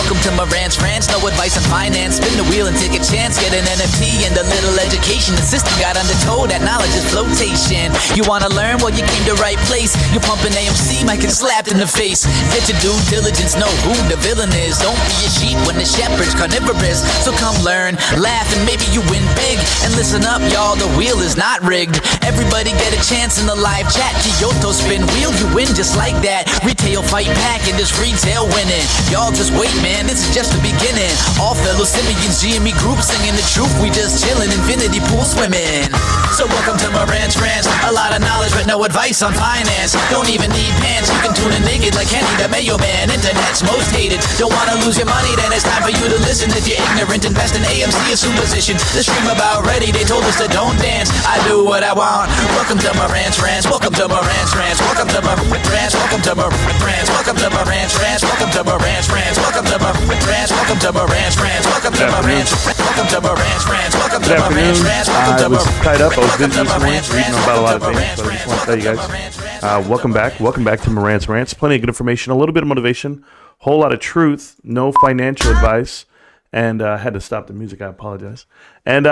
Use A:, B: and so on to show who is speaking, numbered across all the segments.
A: Welcome to Marantz Rantz, no advice on finance. Spin the wheel and take a chance. Get an NFT and a little education. The system got undertold, that knowledge is flotation. You wanna learn? Well, you came to right place. You're pumping AMC, might get slapped in the face. Get your due diligence, know who the villain is. Don't be a sheep when the shepherd's carnivorous. So come learn, laugh, and maybe you win big. And listen up, y'all, the wheel is not rigged. Everybody get a chance in the live chat. Kyoto spin wheel, you win just like that. Retail fight back and this retail winning. Y'all just wait, man, this is just the beginning. All fellow simians, GME group singing the truth. We just chillin', infinity pool swimming. So welcome to Marantz Rantz. A lot of knowledge but no advice on finance. Don't even need pants, you can tune in naked like Henry the Mayo Man. Internet's most hated. Don't wanna lose your money, then it's time for you to listen. If you're ignorant, invest in AMC, a superstition. The stream about ready, they told us to don't dance. I do what I want. Welcome to Marantz Rantz. Welcome to Marantz Rantz. Welcome to Marantz Rantz. Welcome to Marantz Rantz. Welcome to Marantz Rantz. Welcome to Marantz Rantz. Welcome to Marantz Rantz. Welcome to Marantz Rantz. Welcome to Marantz Rantz. Welcome to Marantz Rantz. Welcome to Marantz Rantz.
B: I was tied up. I was busy this morning reading about a lot of things, but I just want to tell you guys, welcome back. Welcome back to Marantz Rantz. Plenty of good information, a little bit of motivation, whole lot of truth, no financial advice, and I had to stop the music. I apologize. And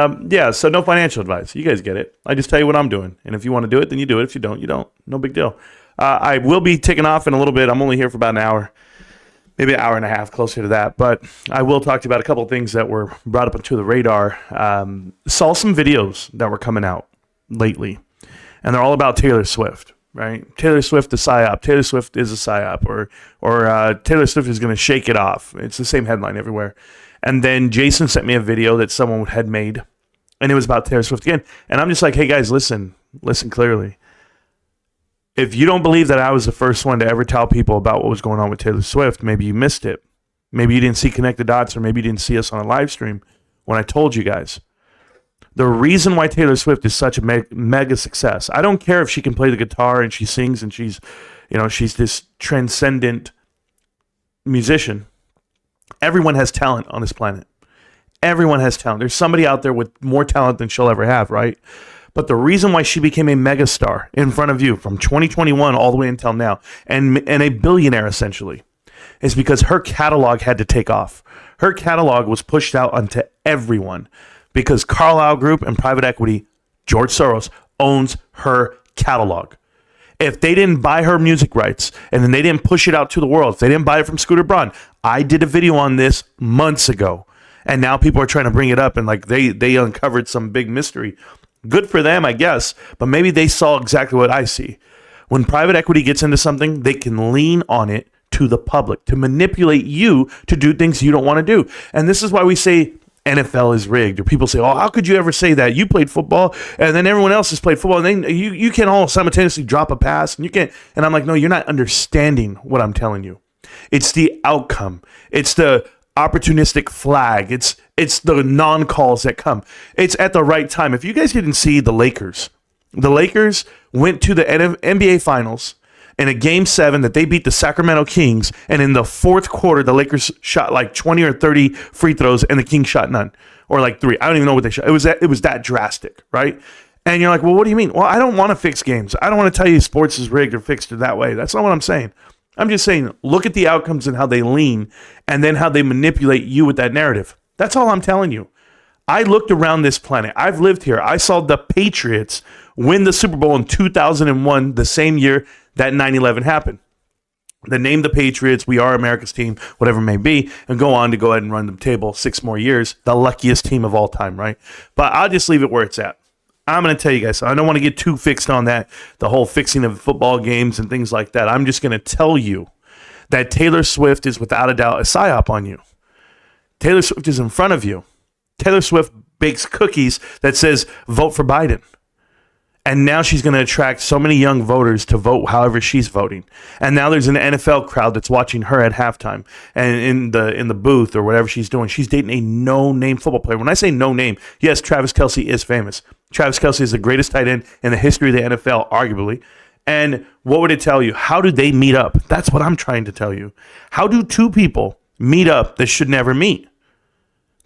B: so no financial advice. You guys get it. I just tell you what I'm doing, and if you want to do it, then you do it. If you don't, you don't. No big deal. I will be taking off in a little bit. I'm only here for about an hour. Maybe an hour and a half, closer to that. But I will talk to you about a couple of things that were brought up onto the radar. Saw some videos that were coming out lately, and they're all about Taylor Swift, right? Taylor Swift, the PSYOP. Taylor Swift is a PSYOP, or Taylor Swift is going to shake it off. It's the same headline everywhere. And then Jason sent me a video that someone had made, and it was about Taylor Swift again. And I'm just like, hey, guys, listen clearly. If you don't believe that I was the first one to ever tell people about what was going on with Taylor Swift, maybe you missed it. Maybe you didn't see Connect the Dots, or maybe you didn't see us on a live stream when I told you guys. The reason why Taylor Swift is such a mega success, I don't care if she can play the guitar and she sings and she's this transcendent musician. Everyone has talent on this planet. Everyone has talent. There's somebody out there with more talent than she'll ever have, right? But the reason why she became a megastar in front of you from 2021 all the way until now, and a billionaire essentially, is because her catalog had to take off. Her catalog was pushed out onto everyone because Carlyle Group and private equity, George Soros, owns her catalog. If they didn't buy her music rights and then they didn't push it out to the world, if they didn't buy it from Scooter Braun, I did a video on this months ago, and now people are trying to bring it up and like they uncovered some big mystery. Good for them, I guess, but maybe they saw exactly what I see. When private equity gets into something, they can lean on it to the public to manipulate you to do things you don't want to do. And this is why we say NFL is rigged, or people say, oh, how could you ever say that? You played football and then everyone else has played football, and then you can't all simultaneously drop a pass, and you can't. And I'm like, no, you're not understanding what I'm telling you. It's the outcome. It's the opportunistic flag. It's the non-calls that come. It's at the right time. If you guys didn't see the Lakers went to the NBA Finals in a Game 7 that they beat the Sacramento Kings, and in the fourth quarter, the Lakers shot like 20 or 30 free throws, and the Kings shot none, or like 3. I don't even know what they shot. It was that drastic, right? And you're like, well, what do you mean? Well, I don't want to fix games. I don't want to tell you sports is rigged or fixed or that way. That's not what I'm saying. I'm just saying, look at the outcomes and how they lean, and then how they manipulate you with that narrative. That's all I'm telling you. I looked around this planet. I've lived here. I saw the Patriots win the Super Bowl in 2001, the same year that 9/11 happened. They named the Patriots, we are America's team, whatever it may be, and go on to go ahead and run the table 6 more years. The luckiest team of all time, right? But I'll just leave it where it's at. I'm going to tell you guys, I don't want to get too fixed on that, the whole fixing of football games and things like that. I'm just going to tell you that Taylor Swift is without a doubt a PSYOP on you. Taylor Swift is in front of you. Taylor Swift bakes cookies that says, vote for Biden. And now she's going to attract so many young voters to vote however she's voting. And now there's an NFL crowd that's watching her at halftime and in the booth or whatever she's doing. She's dating a no-name football player. When I say no name, yes, Travis Kelce is famous. Travis Kelce is the greatest tight end in the history of the NFL, arguably. And what would it tell you? How do they meet up? That's what I'm trying to tell you. How do two people meet up that should never meet?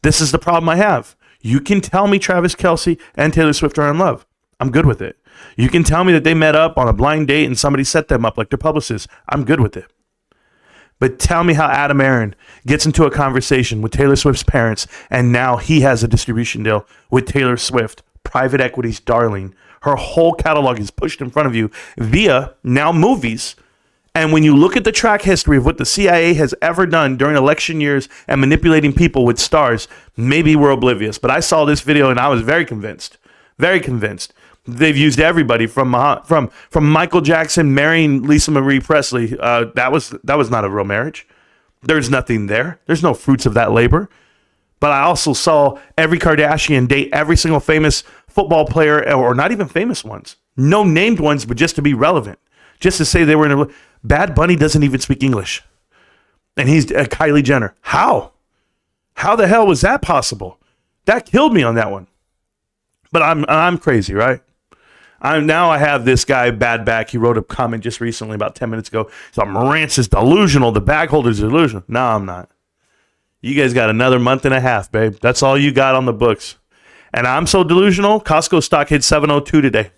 B: This is the problem I have. You can tell me Travis Kelce and Taylor Swift are in love. I'm good with it. You can tell me that they met up on a blind date and somebody set them up like their publicist. I'm good with it. But tell me how Adam Aaron gets into a conversation with Taylor Swift's parents, and now he has a distribution deal with Taylor Swift, private equity's darling. Her whole catalog is pushed in front of you via now movies. And when you look at the track history of what the CIA has ever done during election years and manipulating people with stars, maybe we're oblivious. But I saw this video and I was very convinced. Very convinced. They've used everybody from Michael Jackson marrying Lisa Marie Presley. That was not a real marriage. There's nothing there. There's no fruits of that labor. But I also saw every Kardashian date every single famous football player, or not even famous ones. No named ones, but just to be relevant. Just to say they were in a... Bad Bunny doesn't even speak English. And he's Kylie Jenner. How? How the hell was that possible? That killed me on that one. But I'm crazy, right? I have this guy, Bad Back. He wrote a comment just recently, about 10 minutes ago. So Marantz is delusional. The bag holder's delusional. No, I'm not. You guys got another month and a half, babe. That's all you got on the books. And I'm so delusional. Costco stock hit 702 today.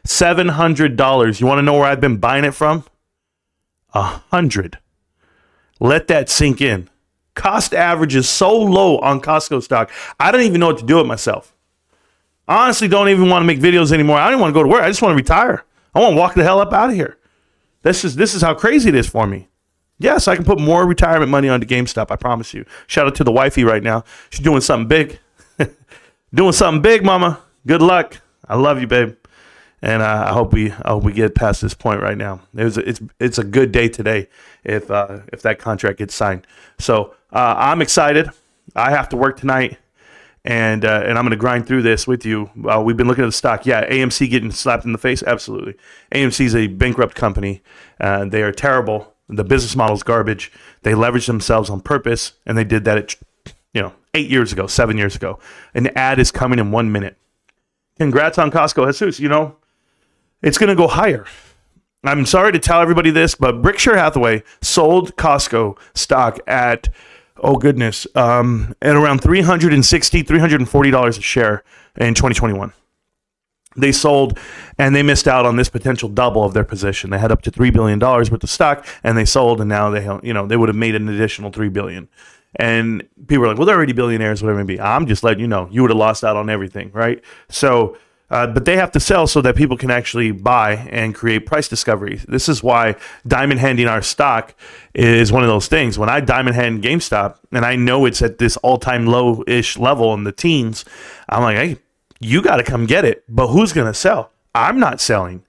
B: $700. You want to know where I've been buying it from? 100. Let that sink in. Cost average is so low on Costco stock. I don't even know what to do with myself. I honestly don't even want to make videos anymore. I don't want to go to work. I just want to retire. I want to walk the hell up out of here. This is how crazy it is for me. Yes, I can put more retirement money onto GameStop. I promise you. Shout out to the wifey right now. She's doing something big. Doing something big, mama. Good luck. I love you, babe. And I hope we get past this point right now. It's a good day today if that contract gets signed. So I'm excited. I have to work tonight, and I'm going to grind through this with you. We've been looking at the stock. Yeah, AMC getting slapped in the face. Absolutely. AMC is a bankrupt company. They are terrible. The business model is garbage. They leverage themselves on purpose, and they did that at 8 years ago, 7 years ago. An ad is coming in 1 minute. Congrats on Costco, Jesus. It's going to go higher. I'm sorry to tell everybody this, but Berkshire Hathaway sold Costco stock at, at around $360, $340 a share in 2021. They sold, and they missed out on this potential double of their position. They had up to $3 billion worth of stock, and they sold, and now they would have made an additional $3 billion. And people are like, well, they're already billionaires, whatever it may be. I'm just letting you know, you would have lost out on everything, right? So, but they have to sell so that people can actually buy and create price discovery. This is why diamond handing our stock is one of those things. When I diamond hand GameStop, and I know it's at this all-time low-ish level in the teens, I'm like, hey, you got to come get it. But who's going to sell? I'm not selling.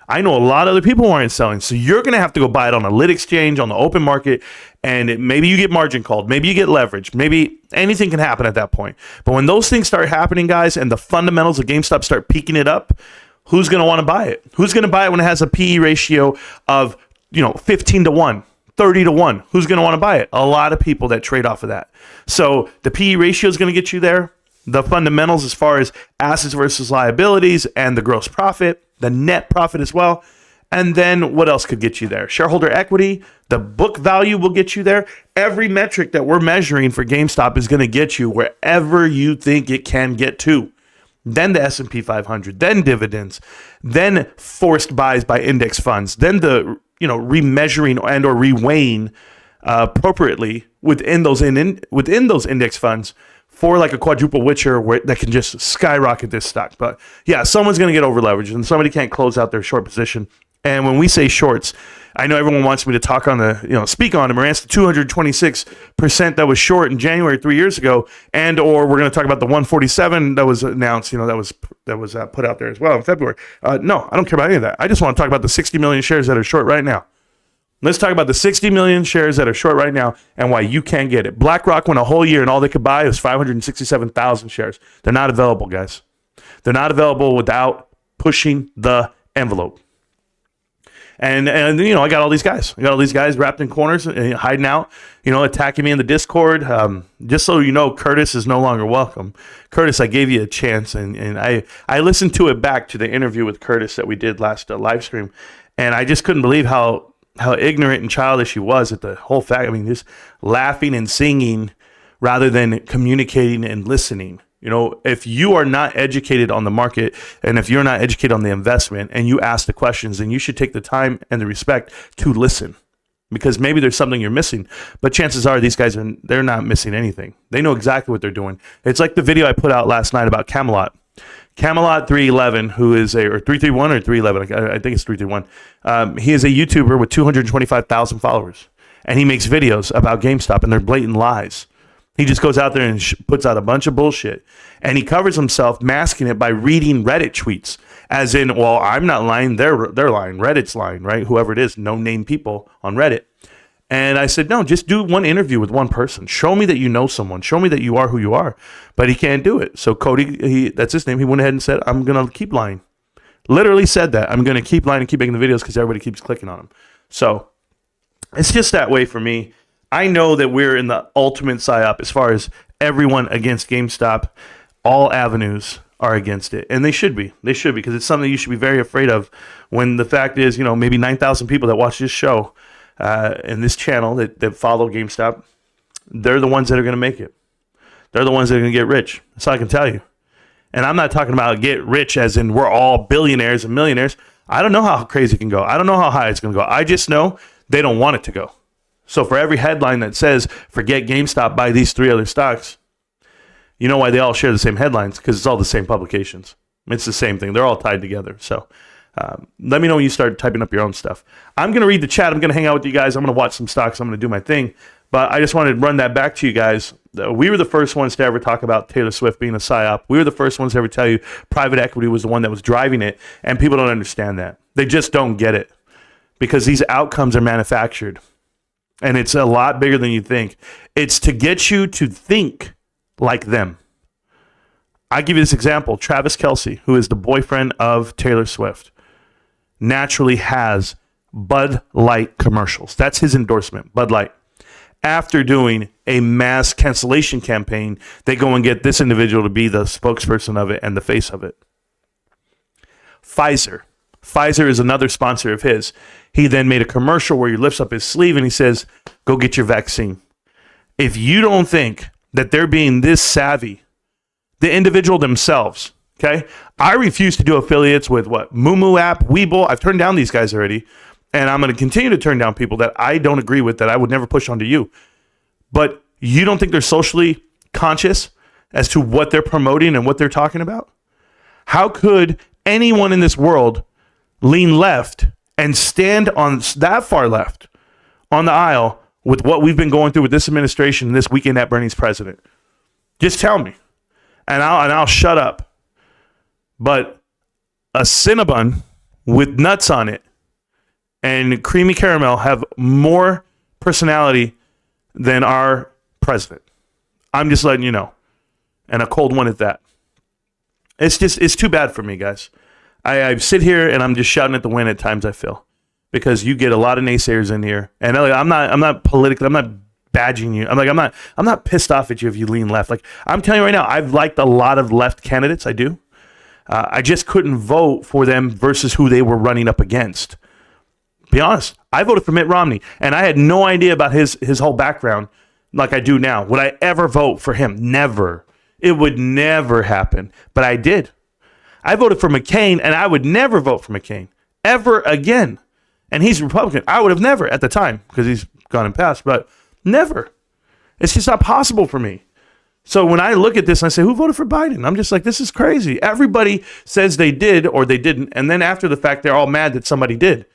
B: I know a lot of other people aren't selling. So you're going to have to go buy it on a lit exchange, on the open market, and maybe you get margin called. Maybe you get leverage. Maybe anything can happen at that point. But when those things start happening, guys, and the fundamentals of GameStop start peaking it up, who's going to want to buy it? Who's going to buy it when it has a PE ratio of 15 to 1, 30 to 1? Who's going to want to buy it? A lot of people that trade off of that. So the PE ratio is going to get you there. The fundamentals as far as assets versus liabilities and the gross profit, the net profit as well. And then what else could get you there? Shareholder equity, the book value will get you there. Every metric that we're measuring for GameStop is going to get you wherever you think it can get to. Then the S&P 500, then dividends, then forced buys by index funds, then the remeasuring and or reweighing appropriately within those index funds for like a quadruple witcher that can just skyrocket this stock. But yeah, someone's going to get over leveraged and somebody can't close out their short position. And when we say shorts, I know everyone wants me to talk on speak on the Marantz 226% that was short in January 3 years ago, and or we're going to talk about the 147 that was announced, that was put out there as well in February. No, I don't care about any of that. I just want to talk about the 60 million shares that are short right now. Let's talk about the 60 million shares that are short right now and why you can't get it. BlackRock went a whole year and all they could buy was 567,000 shares. They're not available, guys. They're not available without pushing the envelope. And I got all these guys. I got all these guys wrapped in corners and hiding out, attacking me in the Discord. Just so you know, Curtis is no longer welcome. Curtis, I gave you a chance, and I listened to it back to the interview with Curtis that we did last live stream, and I just couldn't believe how ignorant and childish he was at the whole fact. I mean, just laughing and singing rather than communicating and listening. If you are not educated on the market and if you're not educated on the investment and you ask the questions, then you should take the time and the respect to listen. because maybe there's something you're missing. But chances are these guys they're not missing anything. They know exactly what they're doing. It's like the video I put out last night about Camelot. Camelot 311, who is or 331 or 311, I think it's 331. He is a YouTuber with 225,000 followers, and he makes videos about GameStop, and they're blatant lies. He just goes out there and puts out a bunch of bullshit, and he covers himself masking it by reading Reddit tweets, as in, well, I'm not lying, they're lying, Reddit's lying, right? Whoever it is, no name people on Reddit. And I said, no, just do one interview with one person. Show me that you know someone. Show me that you are who you are. But he can't do it. So Cody, that's his name. He went ahead and said, I'm going to keep lying. Literally said that. I'm going to keep lying and keep making the videos because everybody keeps clicking on him. So it's just that way for me. I know that we're in the ultimate PSYOP as far as everyone against GameStop. All avenues are against it. And they should be. They should be, because it's something you should be very afraid of, when the fact is, maybe 9,000 people that watch this show and this channel that follow GameStop, they're the ones that are going to make it. They're the ones that are going to get rich. That's all I can tell you. And I'm not talking about get rich as in we're all billionaires and millionaires. I don't know how crazy it can go. I don't know how high it's going to go. I just know they don't want it to go. So for every headline that says, forget GameStop, buy these 3 other stocks, you know why they all share the same headlines? Because it's all the same publications. It's the same thing. They're all tied together. So let me know when you start typing up your own stuff. I'm going to read the chat. I'm going to hang out with you guys. I'm going to watch some stocks. I'm going to do my thing. But I just wanted to run that back to you guys. We were the first ones to ever talk about Taylor Swift being a PSYOP. We were the first ones to ever tell you private equity was the one that was driving it. And people don't understand that. They just don't get it, because these outcomes are manufactured. And it's a lot bigger than you think. It's to get you to think like them. I give you this example. Travis Kelce, who is the boyfriend of Taylor Swift, naturally has Bud Light commercials. That's his endorsement, Bud Light. After doing a mass cancellation campaign, they go and get this individual to be the spokesperson of it and the face of it. Pfizer. Pfizer is another sponsor of his. He then made a commercial where he lifts up his sleeve and he says, go get your vaccine. If you don't think that they're being this savvy, the individual themselves, okay? I refuse to do affiliates with Moomoo app, Webull. I've turned down these guys already, and I'm going to continue to turn down people that I don't agree with, that I would never push onto you. But you don't think they're socially conscious as to what they're promoting and what they're talking about? How could anyone in this world lean left and stand on that far left on the aisle with what we've been going through with this administration and this weekend at Bernie's president? Just tell me, and I'll shut up. But a Cinnabon with nuts on it and creamy caramel have more personality than our president. I'm just letting you know, and a cold one at that. It's too bad for me, guys. I sit here and I'm just shouting at the wind at times, I feel, because you get a lot of naysayers in here, and I'm not politically, I'm not badging you. I'm not pissed off at you if you lean left. Like, I'm telling you right now, I've liked a lot of left candidates. I do. I just couldn't vote for them versus who they were running up against. Be honest. I voted for Mitt Romney, and I had no idea about his whole background like I do now. Would I ever vote for him? Never. It would never happen. But I did. I voted for McCain, and I would never vote for McCain ever again. And he's Republican. I would have never at the time, because he's gone and passed, but never. It's just not possible for me. So when I look at this and I say, who voted for Biden? I'm just like, this is crazy. Everybody says they did or they didn't. And then after the fact, they're all mad that somebody did.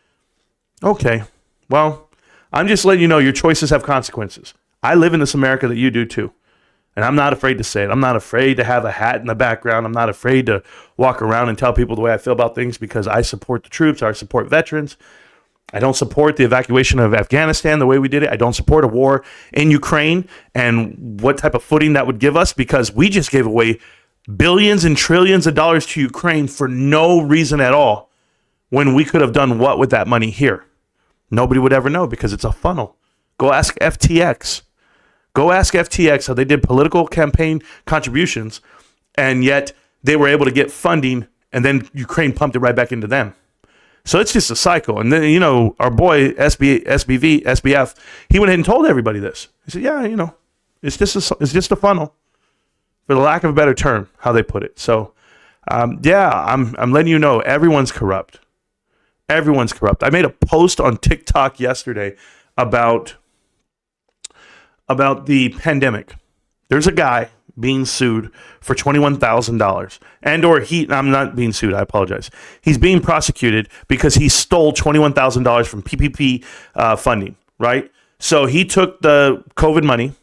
B: Okay, well, I'm just letting you know your choices have consequences. I live in this America that you do too. And I'm not afraid to say it. I'm not afraid to have a hat in the background. I'm not afraid to walk around and tell people the way I feel about things, because I support the troops. I support veterans. I don't support the evacuation of Afghanistan the way we did it. I don't support a war in Ukraine and what type of footing that would give us, because we just gave away billions and trillions of dollars to Ukraine for no reason at all, when we could have done what with that money here? Nobody would ever know, because it's a funnel. Go ask FTX. Go ask FTX how they did political campaign contributions, and yet they were able to get funding, and then Ukraine pumped it right back into them. So it's just a cycle. And then, our boy SBF, he went ahead and told everybody this. He said, yeah, it's just a funnel, for the lack of a better term, how they put it. So, I'm letting you know, everyone's corrupt. Everyone's corrupt. I made a post on TikTok yesterday about the pandemic. There's a guy being sued for $21,000, I'm not being sued, I apologize. He's being prosecuted because he stole $21,000 from PPP funding, right? So he took the COVID money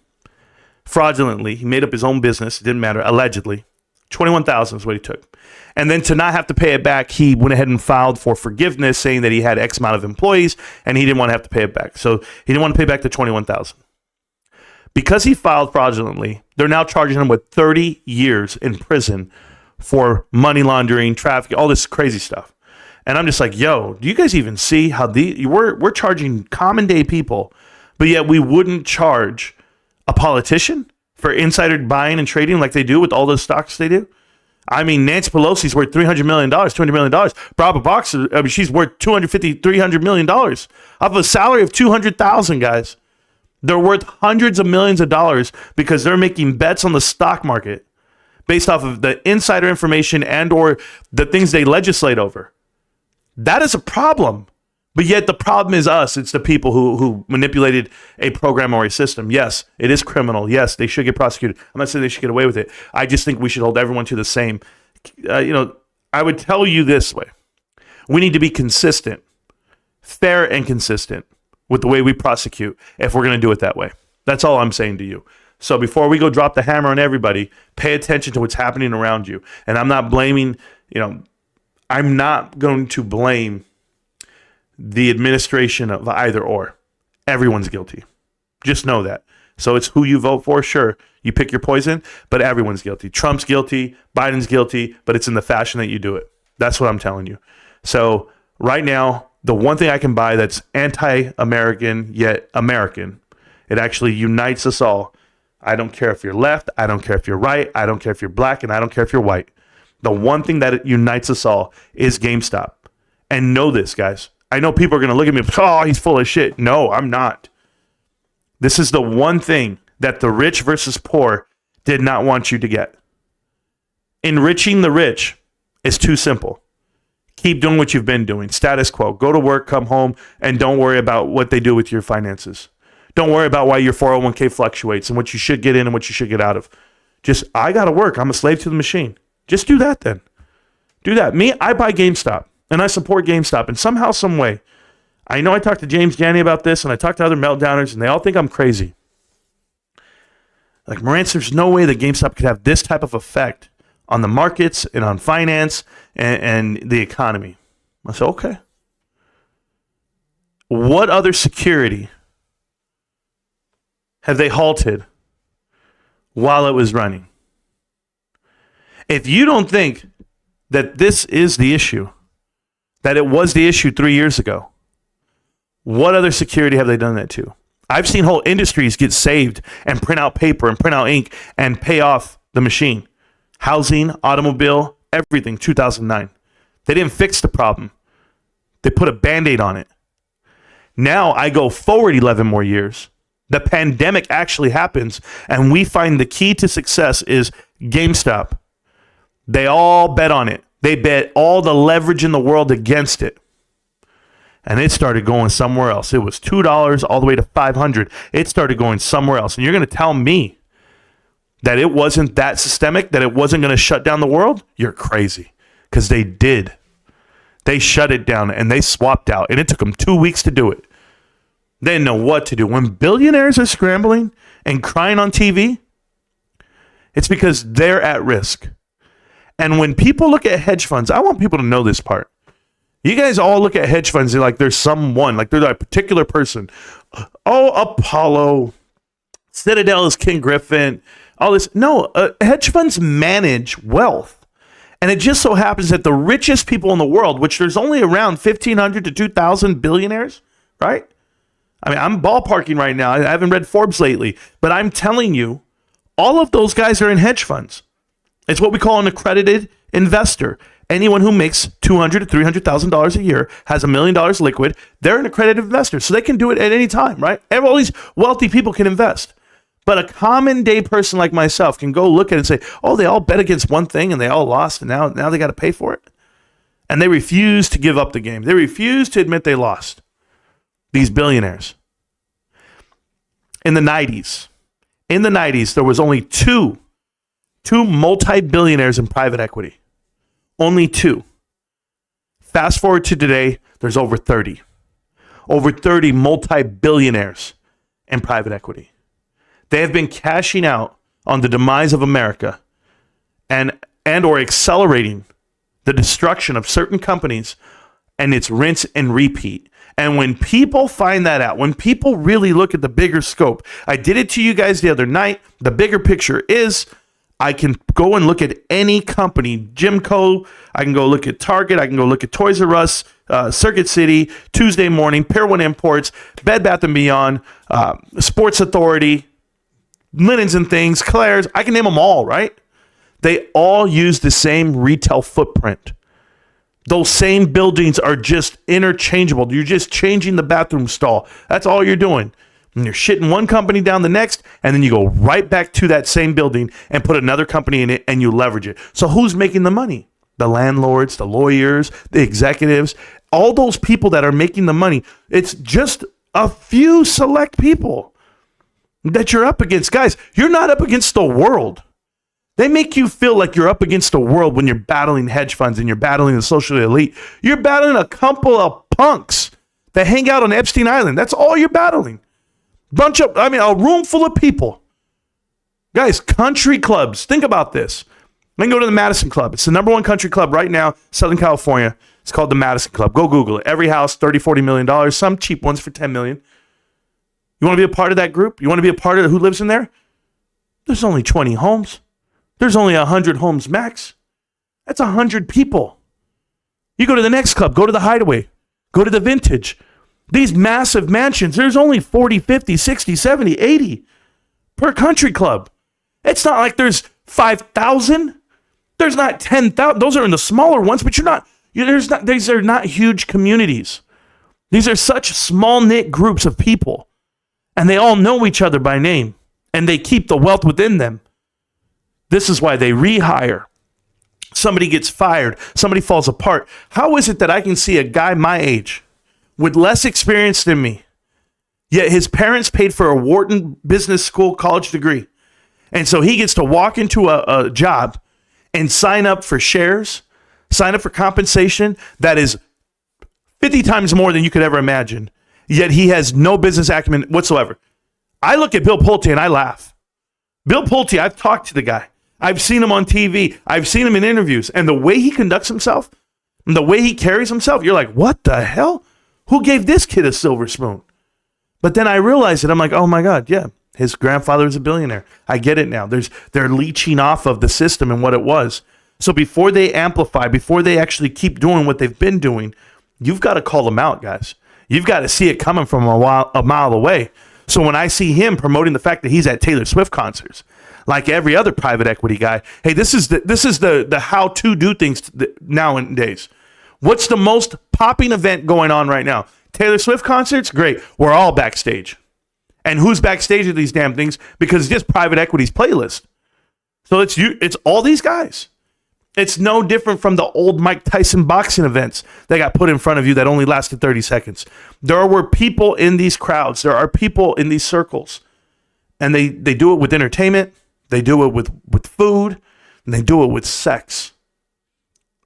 B: fraudulently. He made up his own business. It didn't matter, allegedly. $21,000 is what he took. And then to not have to pay it back, he went ahead and filed for forgiveness, saying that he had X amount of employees and he didn't want to have to pay it back. So he didn't want to pay back the $21,000. Because he filed fraudulently, they're now charging him with 30 years in prison for money laundering, trafficking, all this crazy stuff. And I'm just like, yo, do you guys even see how we're charging common day people, but yet we wouldn't charge a politician for insider buying and trading like they do with all those stocks they do? I mean, Nancy Pelosi's worth $300 million, $200 million. Barbara Boxer, she's worth $250, $300 million off of a salary of $200,000, guys. They're worth hundreds of millions of dollars because they're making bets on the stock market based off of the insider information and or the things they legislate over. That is a problem. But yet the problem is us. It's the people who manipulated a program or a system. Yes, it is criminal. Yes, they should get prosecuted. I'm not saying they should get away with it. I just think we should hold everyone to the same. I would tell you this way. We need to be consistent, fair and consistent with the way we prosecute if we're going to do it that way. That's all I'm saying to you. So before we go drop the hammer on everybody, pay attention to what's happening around you. And I'm not blaming, I'm not going to blame the administration of either or. Everyone's guilty. Just know that. So it's who you vote for. Sure, you pick your poison, but everyone's guilty. Trump's guilty, Biden's guilty, but it's in the fashion that you do it. That's what I'm telling you. So right now, the one thing I can buy that's anti-American yet American, it actually unites us all. I don't care if you're left, I don't care if you're right, I don't care if you're black, and I don't care if you're white. The one thing that unites us all is GameStop. And know this, guys. I know people are going to look at me, oh, he's full of shit. No, I'm not. This is the one thing that the rich versus poor did not want you to get. Enriching the rich is too simple. Keep doing what you've been doing. Status quo. Go to work, come home, and don't worry about what they do with your finances. Don't worry about why your 401k fluctuates and what you should get in and what you should get out of. Just, I got to work. I'm a slave to the machine. Just do that then. Do that. Me, I buy GameStop, and I support GameStop. And somehow, some way, I know I talked to James Janney about this, and I talked to other meltdowners, and they all think I'm crazy. Like, Marantz, there's no way that GameStop could have this type of effect on the markets and on finance and the economy. I said, okay. What other security have they halted while it was running? If you don't think that this is the issue, that it was the issue 3 years ago, what other security have they done that to? I've seen whole industries get saved and print out paper and print out ink and pay off the machine. Housing, automobile, everything, 2009. They didn't fix the problem. They put a Band-Aid on it. Now I go forward 11 more years. The pandemic actually happens, and we find the key to success is GameStop. They all bet on it. They bet all the leverage in the world against it. And it started going somewhere else. It was $2 all the way to $500. It started going somewhere else. And you're going to tell me that it wasn't that systemic, that it wasn't going to shut down the world? You're crazy. Because they did. They shut it down and they swapped out. And it took them 2 weeks to do it. They didn't know what to do. When billionaires are scrambling and crying on TV, it's because they're at risk. And when people look at hedge funds, I want people to know this part. You guys all look at hedge funds and like there's someone, like they're a particular person. Oh, Apollo, Citadel is King Griffin, all this. No, hedge funds manage wealth. And it just so happens that the richest people in the world, which there's only around 1,500 to 2,000 billionaires, right? I mean, I'm ballparking right now. I haven't read Forbes lately, but I'm telling you, all of those guys are in hedge funds. It's what we call an accredited investor. Anyone who makes $200,000 to $300,000 a year, has $1 million liquid, they're an accredited investor. So they can do it at any time, right? All these wealthy people can invest. But a common day person like myself can go look at it and say, oh, they all bet against one thing and they all lost and now they got to pay for it. And they refuse to give up the game. They refuse to admit they lost. These billionaires. in the 90s. In the 90s, there was only two multi-billionaires in private equity. Only two. Fast forward to today, there's over 30. Over 30 multi-billionaires in private equity. They have been cashing out on the demise of America and or accelerating the destruction of certain companies, and it's rinse and repeat. And when people find that out, when people really look at the bigger scope, I did it to you guys the other night. The bigger picture is I can go and look at any company, Jimco, I can go look at Target, I can go look at Toys R Us, Circuit City, Tuesday Morning, Pier 1 Imports, Bed Bath & Beyond, Sports Authority, Linens and Things, Claire's, I can name them all, right? They all use the same retail footprint. Those same buildings are just interchangeable. You're just changing the bathroom stall. That's all you're doing. And you're shitting one company down the next, and then you go right back to that same building and put another company in it, and you leverage it. So who's making the money? The landlords, the lawyers, the executives, all those people that are making the money. It's just a few select people that you're up against. Guys, you're not up against the world. They make you feel like you're up against the world when you're battling hedge funds and you're battling the social elite. You're battling a couple of punks that hang out on Epstein Island. That's all you're battling. A room full of people. Guys, country clubs. Think about this. Then go to the Madison Club. It's the number one country club right now, Southern California. It's called the Madison Club. Go Google it. Every house, $30, $40 million. Some cheap ones for $10 million. You want to be a part of that group? You want to be a part of who lives in there? There's only 20 homes. There's only 100 homes max. That's 100 people. You go to the next club, go to the Hideaway, go to the Vintage. These massive mansions, there's only 40, 50, 60, 70, 80 per country club. It's not like there's 5,000. There's not 10,000. Those are in the smaller ones, but these are not huge communities. These are such small knit groups of people, and they all know each other by name, and they keep the wealth within them. This is why they rehire. Somebody gets fired. Somebody falls apart. How is it that I can see a guy my age with less experience than me, yet his parents paid for a Wharton Business School college degree, and so he gets to walk into a job and sign up for shares, sign up for compensation that is 50 times more than you could ever imagine, yet he has no business acumen whatsoever. I look at Bill Pulte and I laugh. Bill Pulte, I've talked to the guy. I've seen him on TV. I've seen him in interviews. And the way he conducts himself, and the way he carries himself, you're like, what the hell? Who gave this kid a silver spoon? But then I realized it. I'm like, oh my God, yeah. His grandfather was a billionaire. I get it now. They're leeching off of the system and what it was. So before they amplify, before they actually keep doing what they've been doing, you've got to call them out, guys. You've got to see it coming from a mile away. So when I see him promoting the fact that he's at Taylor Swift concerts, like every other private equity guy, hey, this is the how to do things nowadays. What's the most popping event going on right now? Taylor Swift concerts? Great. We're all backstage. And who's backstage at these damn things? Because it's just private equity's playlist. So it's all these guys. It's no different from the old Mike Tyson boxing events that got put in front of you that only lasted 30 seconds. There were people in these crowds. There are people in these circles. And they do it with entertainment. They do it with food. And they do it with sex.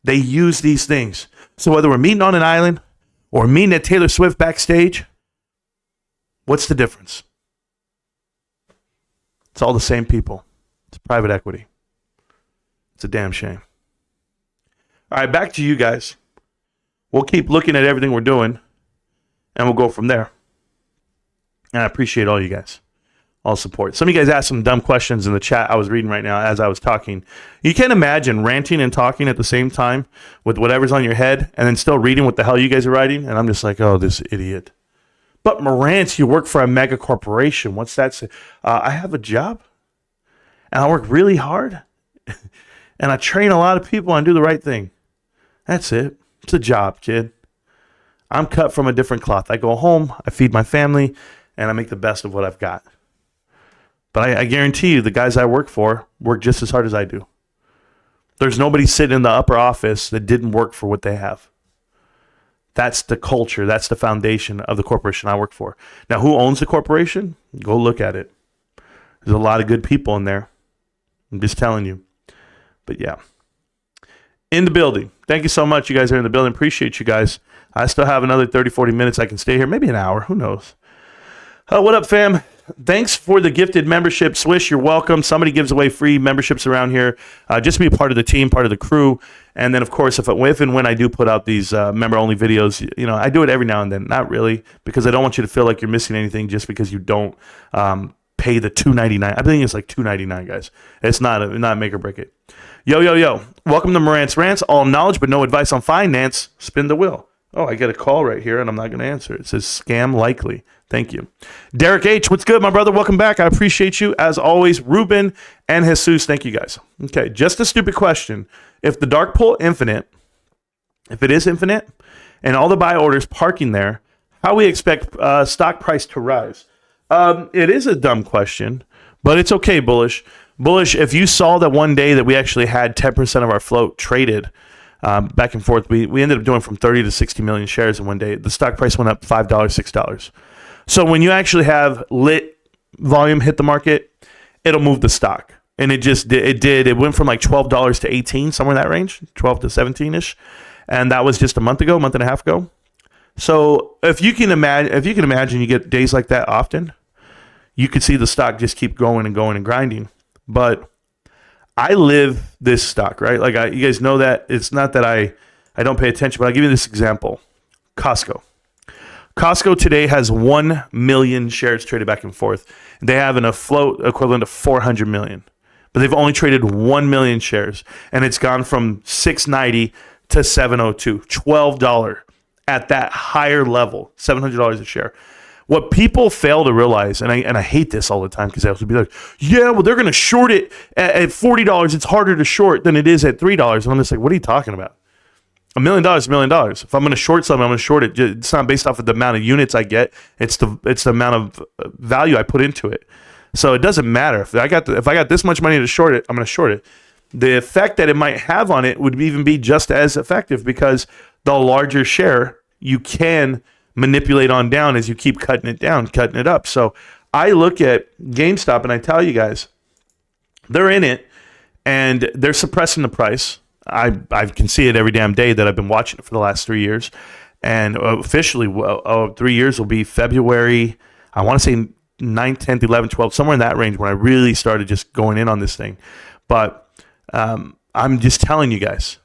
B: They use these things. So whether we're meeting on an island or meeting at Taylor Swift backstage, what's the difference? It's all the same people. It's private equity. It's a damn shame. All right, back to you guys. We'll keep looking at everything we're doing, and we'll go from there. And I appreciate all you guys, all support. Some of you guys asked some dumb questions in the chat I was reading right now as I was talking. You can't imagine ranting and talking at the same time with whatever's on your head and then still reading what the hell you guys are writing. And I'm just like, oh, this idiot. But Marantz, you work for a mega corporation. What's that say? I have a job, and I work really hard, and I train a lot of people and do the right thing. That's it. It's a job, kid. I'm cut from a different cloth. I go home, I feed my family, and I make the best of what I've got. But I guarantee you the guys I work for work just as hard as I do. There's nobody sitting in the upper office that didn't work for what they have. That's the culture. That's the foundation of the corporation I work for. Now, who owns the corporation? Go look at it. There's a lot of good people in there. I'm just telling you. But yeah. In the building. Thank you so much. You guys are in the building. Appreciate you guys. I still have another 30, 40 minutes. I can stay here. Maybe an hour. Who knows? What up, fam? Thanks for the gifted membership. Swish, you're welcome. Somebody gives away free memberships around here. Just to be a part of the team, part of the crew. And then, of course, if and when I do put out these member-only videos, I do it every now and then. Not really, because I don't want you to feel like you're missing anything just because you don't pay the $2.99. I think it's like $2.99, guys. It's not make or break it. Yo. Welcome to Marantz Rantz. All knowledge but no advice on finance. Spin the wheel. Oh, I get a call right here, and I'm not going to answer. It says scam likely. Thank you. Derek H., what's good, my brother? Welcome back. I appreciate you. As always, Ruben and Jesus, thank you guys. Okay, just a stupid question. If the dark pool infinite, if it is infinite, and all the buy orders parking there, how we expect stock price to rise? It is a dumb question, but it's okay, Bullish. Bullish, if you saw that one day that we actually had 10% of our float traded back and forth, we ended up doing from 30 to 60 million shares in one day. The stock price went up $5, $6. So when you actually have lit volume hit the market, it'll move the stock. And it just did. It went from like $12 to 18, somewhere in that range, 12 to 17-ish. And that was just a month and a half ago. So if you can imagine you get days like that often, you could see the stock just keep going and grinding. But I live this stock, right? Like you guys know that it's not that I don't pay attention, but I'll give you this example. Costco today has 1 million shares traded back and forth. They have a float equivalent of 400 million, but they've only traded 1 million shares, and it's gone from 690 to 702, $12 at that higher level, $700 a share. What people fail to realize, and I hate this all the time because they have to be like, yeah, well, they're going to short it at $40. It's harder to short than it is at $3. And I'm just like, what are you talking about? $1 million is $1 million. If I'm going to short something, I'm going to short it. It's not based off of the amount of units I get. It's the amount of value I put into it. So it doesn't matter. If I got this much money to short it, I'm going to short it. The effect that it might have on it would even be just as effective because the larger share you can manipulate on down as you keep cutting it up. So I look at GameStop and I tell you guys, they're in it and they're suppressing the price. I can see it every damn day that I've been watching it for the last 3 years. And officially, 3 years will be February, I want to say 9th, 10th, 11th, 12th, somewhere in that range when I really started just going in on this thing. But I'm just telling you guys,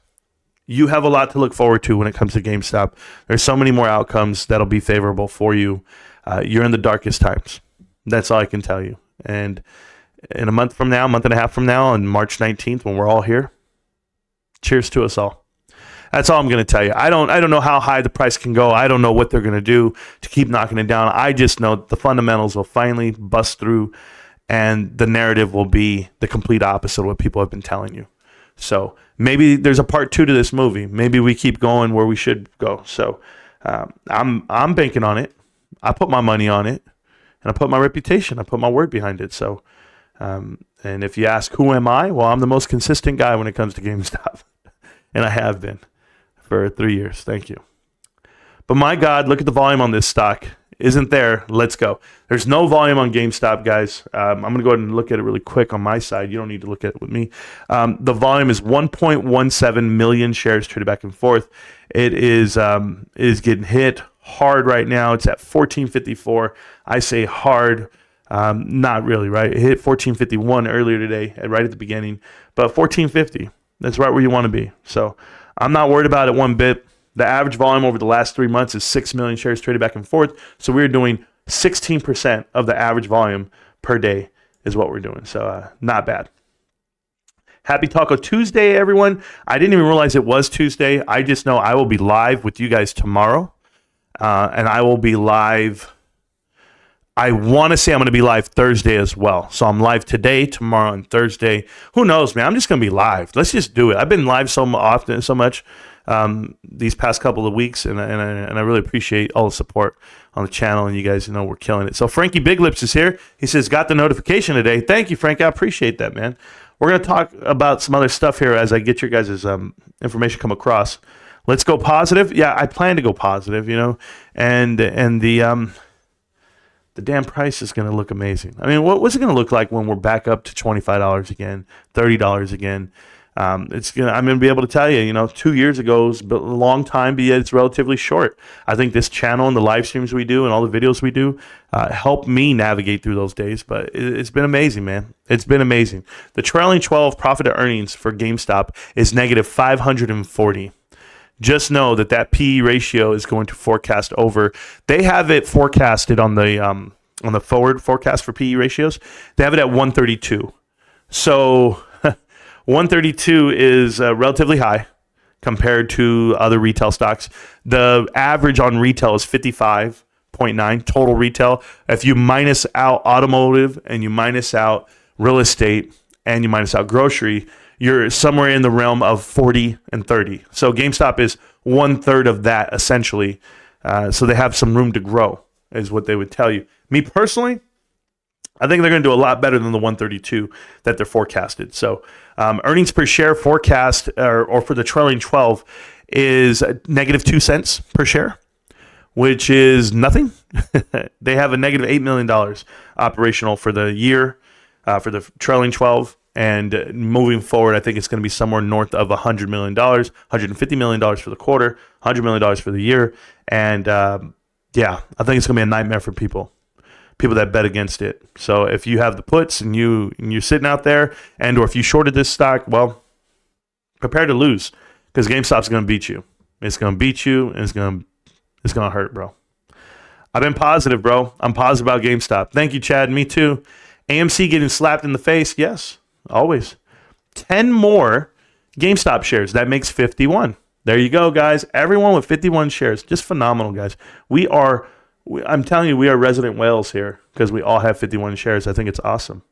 B: you have a lot to look forward to when it comes to GameStop. There's so many more outcomes that'll be favorable for you. You're in the darkest times. That's all I can tell you. And in a month and a half from now, on March 19th, when we're all here, cheers to us all. That's all I'm going to tell you. I don't know how high the price can go. I don't know what they're going to do to keep knocking it down. I just know the fundamentals will finally bust through, and the narrative will be the complete opposite of what people have been telling you. So maybe there's a part 2 to this movie. Maybe we keep going where we should go. So I'm banking on it. I put my money on it, and I put my reputation. I put my word behind it. So, and if you ask who am I, well, I'm the most consistent guy when it comes to GameStop, and I have been for 3 years. Thank you. But my God, look at the volume on this stock. Isn't there? Let's go. There's no volume on GameStop, guys. I'm going to go ahead and look at it really quick on my side. You don't need to look at it with me. The volume is 1.17 million shares traded back and forth. It is getting hit hard right now. It's at 1454. I say hard. Not really, right? It hit 1451 earlier today, right at the beginning. But 1450, that's right where you want to be. So I'm not worried about it one bit. The average volume over the last 3 months is 6 million shares traded back and forth. So we're doing 16% of the average volume per day is what we're doing. So not bad. Happy Taco Tuesday, everyone. I didn't even realize it was Tuesday. I just know I will be live with you guys tomorrow. And I will be live. I want to say I'm going to be live Thursday as well. So I'm live today, tomorrow, and Thursday. Who knows, man? I'm just going to be live. Let's just do it. I've been live so much these past couple of weeks, and I really appreciate all the support on the channel, and you guys know we're killing it. So Frankie Big Lips is here. He says, got the notification today. Thank you, Frank. I appreciate that, man. We're going to talk about some other stuff here as I get your guys' information come across. let's go positive. Yeah, I plan to go positive, and the damn price is going to look amazing. I mean, what's it going to look like when we're back up to $25 again, $30 again? I'm going to be able to tell you, 2 years ago is a long time, but yet it's relatively short. I think this channel and the live streams we do and all the videos we do help me navigate through those days. But it's been amazing, man. It's been amazing. The trailing 12 profit to earnings for GameStop is negative 540. Just know that PE ratio is going to forecast over. They have it forecasted on the forward forecast for PE ratios. They have it at 132. So 132 is relatively high compared to other retail stocks. The average on retail is 55.9 total retail. If you minus out automotive and you minus out real estate and you minus out grocery, you're somewhere in the realm of 40 and 30. So GameStop is 1/3 of that essentially. So they have some room to grow is what they would tell you. Me personally, I think they're going to do a lot better than the 132 that they're forecasted. So earnings per share forecast or for the trailing 12 is negative 2 cents per share, which is nothing. They have a negative $8 million operational for the year, for the trailing 12. And moving forward, I think it's going to be somewhere north of $100 million, $150 million for the quarter, $100 million for the year. And I think it's going to be a nightmare for people that bet against it. So if you have the puts and you're sitting out there, or if you shorted this stock, well, prepare to lose because GameStop's going to beat you. It's going to beat you, and it's going to hurt, bro. I've been positive, bro. I'm positive about GameStop. Thank you, Chad. Me too. AMC getting slapped in the face. Yes, always. 10 more GameStop shares. That makes 51. There you go, guys. Everyone with 51 shares. Just phenomenal, guys. I'm telling you, we are resident whales here because we all have 51 shares. I think it's awesome.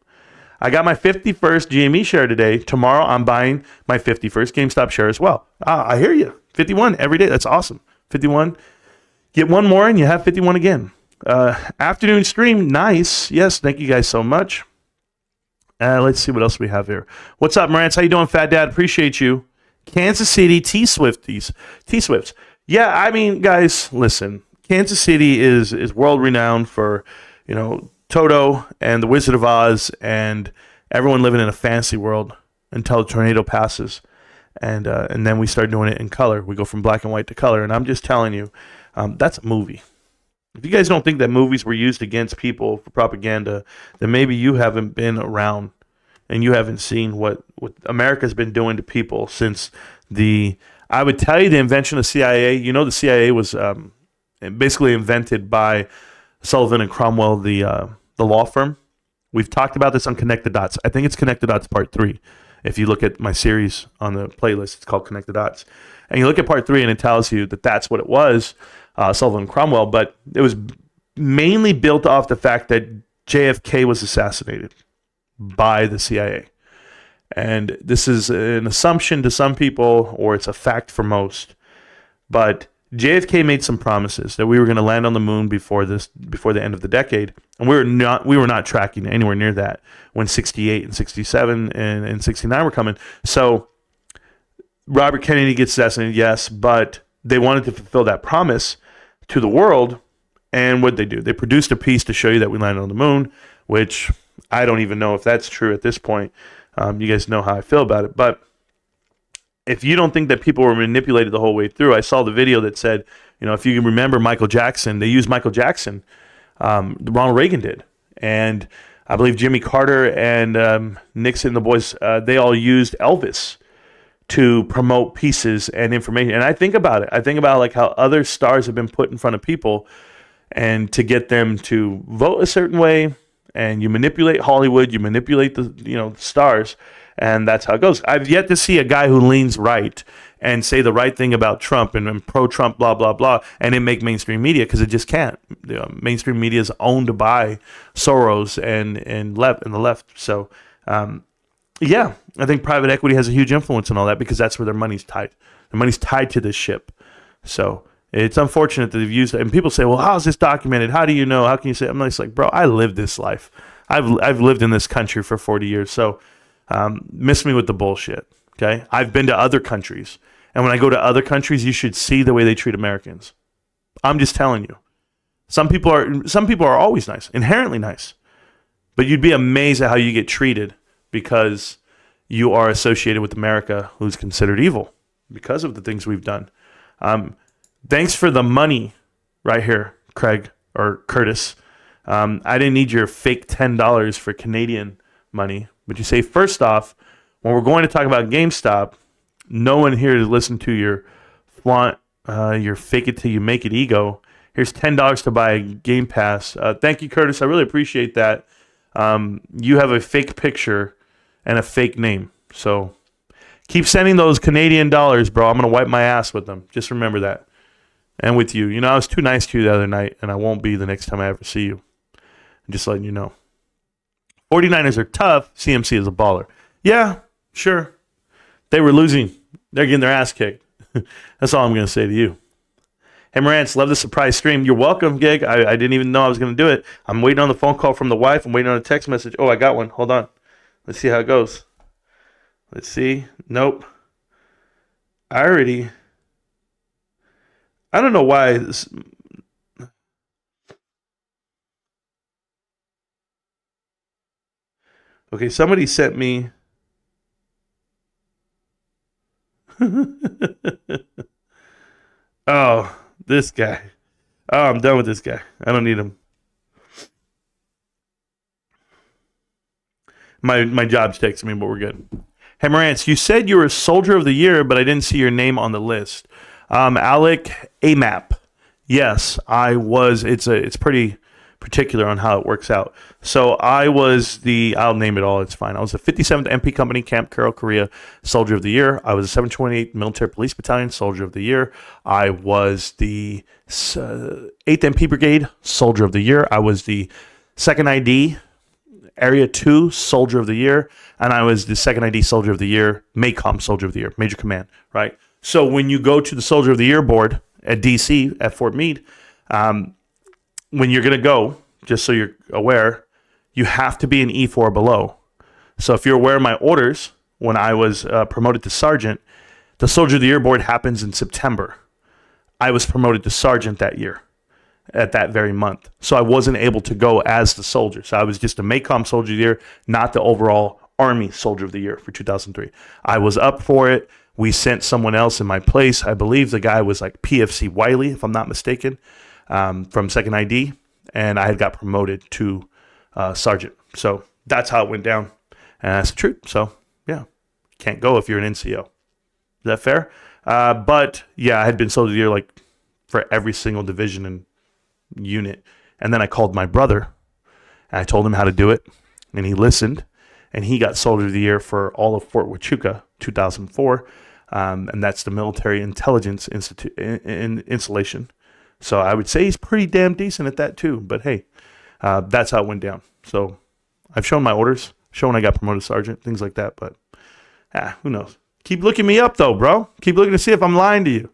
B: I got my 51st GME share today. Tomorrow, I'm buying my 51st GameStop share as well. I hear you. 51 every day. That's awesome. 51. Get one more and you have 51 again. Afternoon stream. Nice. Yes, thank you guys so much. Let's see what else we have here. What's up, Marantz? How you doing, Fat Dad? Appreciate you. Kansas City T-Swifts. Yeah, I mean, guys, listen. Kansas City is world renowned for, Toto and the Wizard of Oz and everyone living in a fantasy world until the tornado passes. And then we start doing it in color. We go from black and white to color. And I'm just telling you, that's a movie. If you guys don't think that movies were used against people for propaganda, then maybe you haven't been around and you haven't seen what America's been doing to people since I would tell you the invention of CIA. The CIA was basically invented by Sullivan and Cromwell, the law firm. We've talked about this on Connect the Dots. I think it's Connect the Dots Part 3. If you look at my series on the playlist, it's called Connect the Dots. And you look at Part 3 and it tells you that that's what it was, Sullivan and Cromwell. But it was mainly built off the fact that JFK was assassinated by the CIA. And this is an assumption to some people, or it's a fact for most. But JFK made some promises that we were going to land on the moon before the end of the decade, and we were not tracking anywhere near that when 68 and 67 and 69 were coming. So Robert Kennedy gets assassinated, yes, but they wanted to fulfill that promise to the world, and what did they do? They produced a piece to show you that we landed on the moon, which I don't even know if that's true at this point. You guys know how I feel about it, but if you don't think that people were manipulated the whole way through, I saw the video that said, if you can remember Michael Jackson, they used Michael Jackson. Ronald Reagan did. And I believe Jimmy Carter and Nixon, the boys, they all used Elvis to promote pieces and information. And I think about it. I think about like how other stars have been put in front of people and to get them to vote a certain way. And you manipulate Hollywood, you manipulate the stars. And that's how it goes. I've yet to see a guy who leans right and say the right thing about Trump and pro-Trump, blah, blah, blah, and then make mainstream media because it just can't. Mainstream media is owned by Soros and the left. So, I think private equity has a huge influence in all that because that's where their money's tied. Their money's tied to this ship. So it's unfortunate that they've used it. And people say, well, how is this documented? How do you know? How can you say it? I'm like, bro, I lived this life. I've lived in this country for 40 years. So, miss me with the bullshit, okay? I've been to other countries, And when I go to other countries, you should see the way they treat Americans. I'm just telling you. Some people are always nice, inherently nice. But you'd be amazed at how you get treated because you are associated with America, who's considered evil because of the things we've done. Thanks for the money right here, Craig or Curtis. I didn't need your fake $10 for Canadian money. But you say, first off, when we're going to talk about GameStop, no one here to listen to your flaunt, your fake it till you make it ego. Here's $10 to buy a Game Pass. Thank you, Curtis. I really appreciate that. You have a fake picture and a fake name. So keep sending those Canadian dollars, bro. I'm going to wipe my ass with them. Just remember that. And with you. You know, I was too nice to you the other night, and I won't be the next time I ever see you. I'm just letting you know. 49ers are tough. CMC is a baller. Yeah, sure. They were losing. They're getting their ass kicked. That's all I'm going to say to you. Hey, Marantz, love the surprise stream. You're welcome, Gig. I didn't even know I was going to do it. I'm waiting on the phone call from the wife. I'm waiting on a text message. Oh, I got one. Hold on. Let's see how it goes. Let's see. Nope. I don't know why this. Okay, somebody sent me. Oh, this guy. Oh, I'm done with this guy. I don't need him. My job's texting me, but we're good. Hey, Marantz, you said you were a Soldier of the Year, but I didn't see your name on the list. Alec AMAP. Yes, I was. It's pretty particular on how it works out. So I was I'll name it all, it's fine. I was the 57th MP Company, Camp Carroll, Korea, Soldier of the Year. I was the 728th Military Police Battalion, Soldier of the Year. I was the 8th MP Brigade, Soldier of the Year. I was the 2nd ID, Area 2, Soldier of the Year. And I was the 2nd ID, Soldier of the Year, MACOM, Soldier of the Year, Major Command, right? So when you go to the Soldier of the Year board at DC, at Fort Meade, when you're going to go, just so you're aware, you have to be an E4 below. So if you're aware of my orders, when I was promoted to sergeant, the Soldier of the Year board happens in September. I was promoted to sergeant that year, at that very month. So I wasn't able to go as the soldier. So I was just a MACOM Soldier of the Year, not the overall Army Soldier of the Year for 2003. I was up for it. We sent someone else in my place. I believe the guy was like PFC Wiley, if I'm not mistaken, from 2nd ID. And I had got promoted to sergeant. So that's how it went down. And that's the truth. So, yeah, can't go if you're an NCO. Is that fair? But, yeah, I had been Soldier of the Year like for every single division and unit. And then I called my brother, and I told him how to do it. And he listened. And he got Soldier of the Year for all of Fort Huachuca, 2004. And that's the Military Intelligence installation. So I would say he's pretty damn decent at that too. But hey, that's how it went down. So I've shown my orders, shown I got promoted to sergeant, things like that. But who knows? Keep looking me up though, bro. Keep looking to see if I'm lying to you.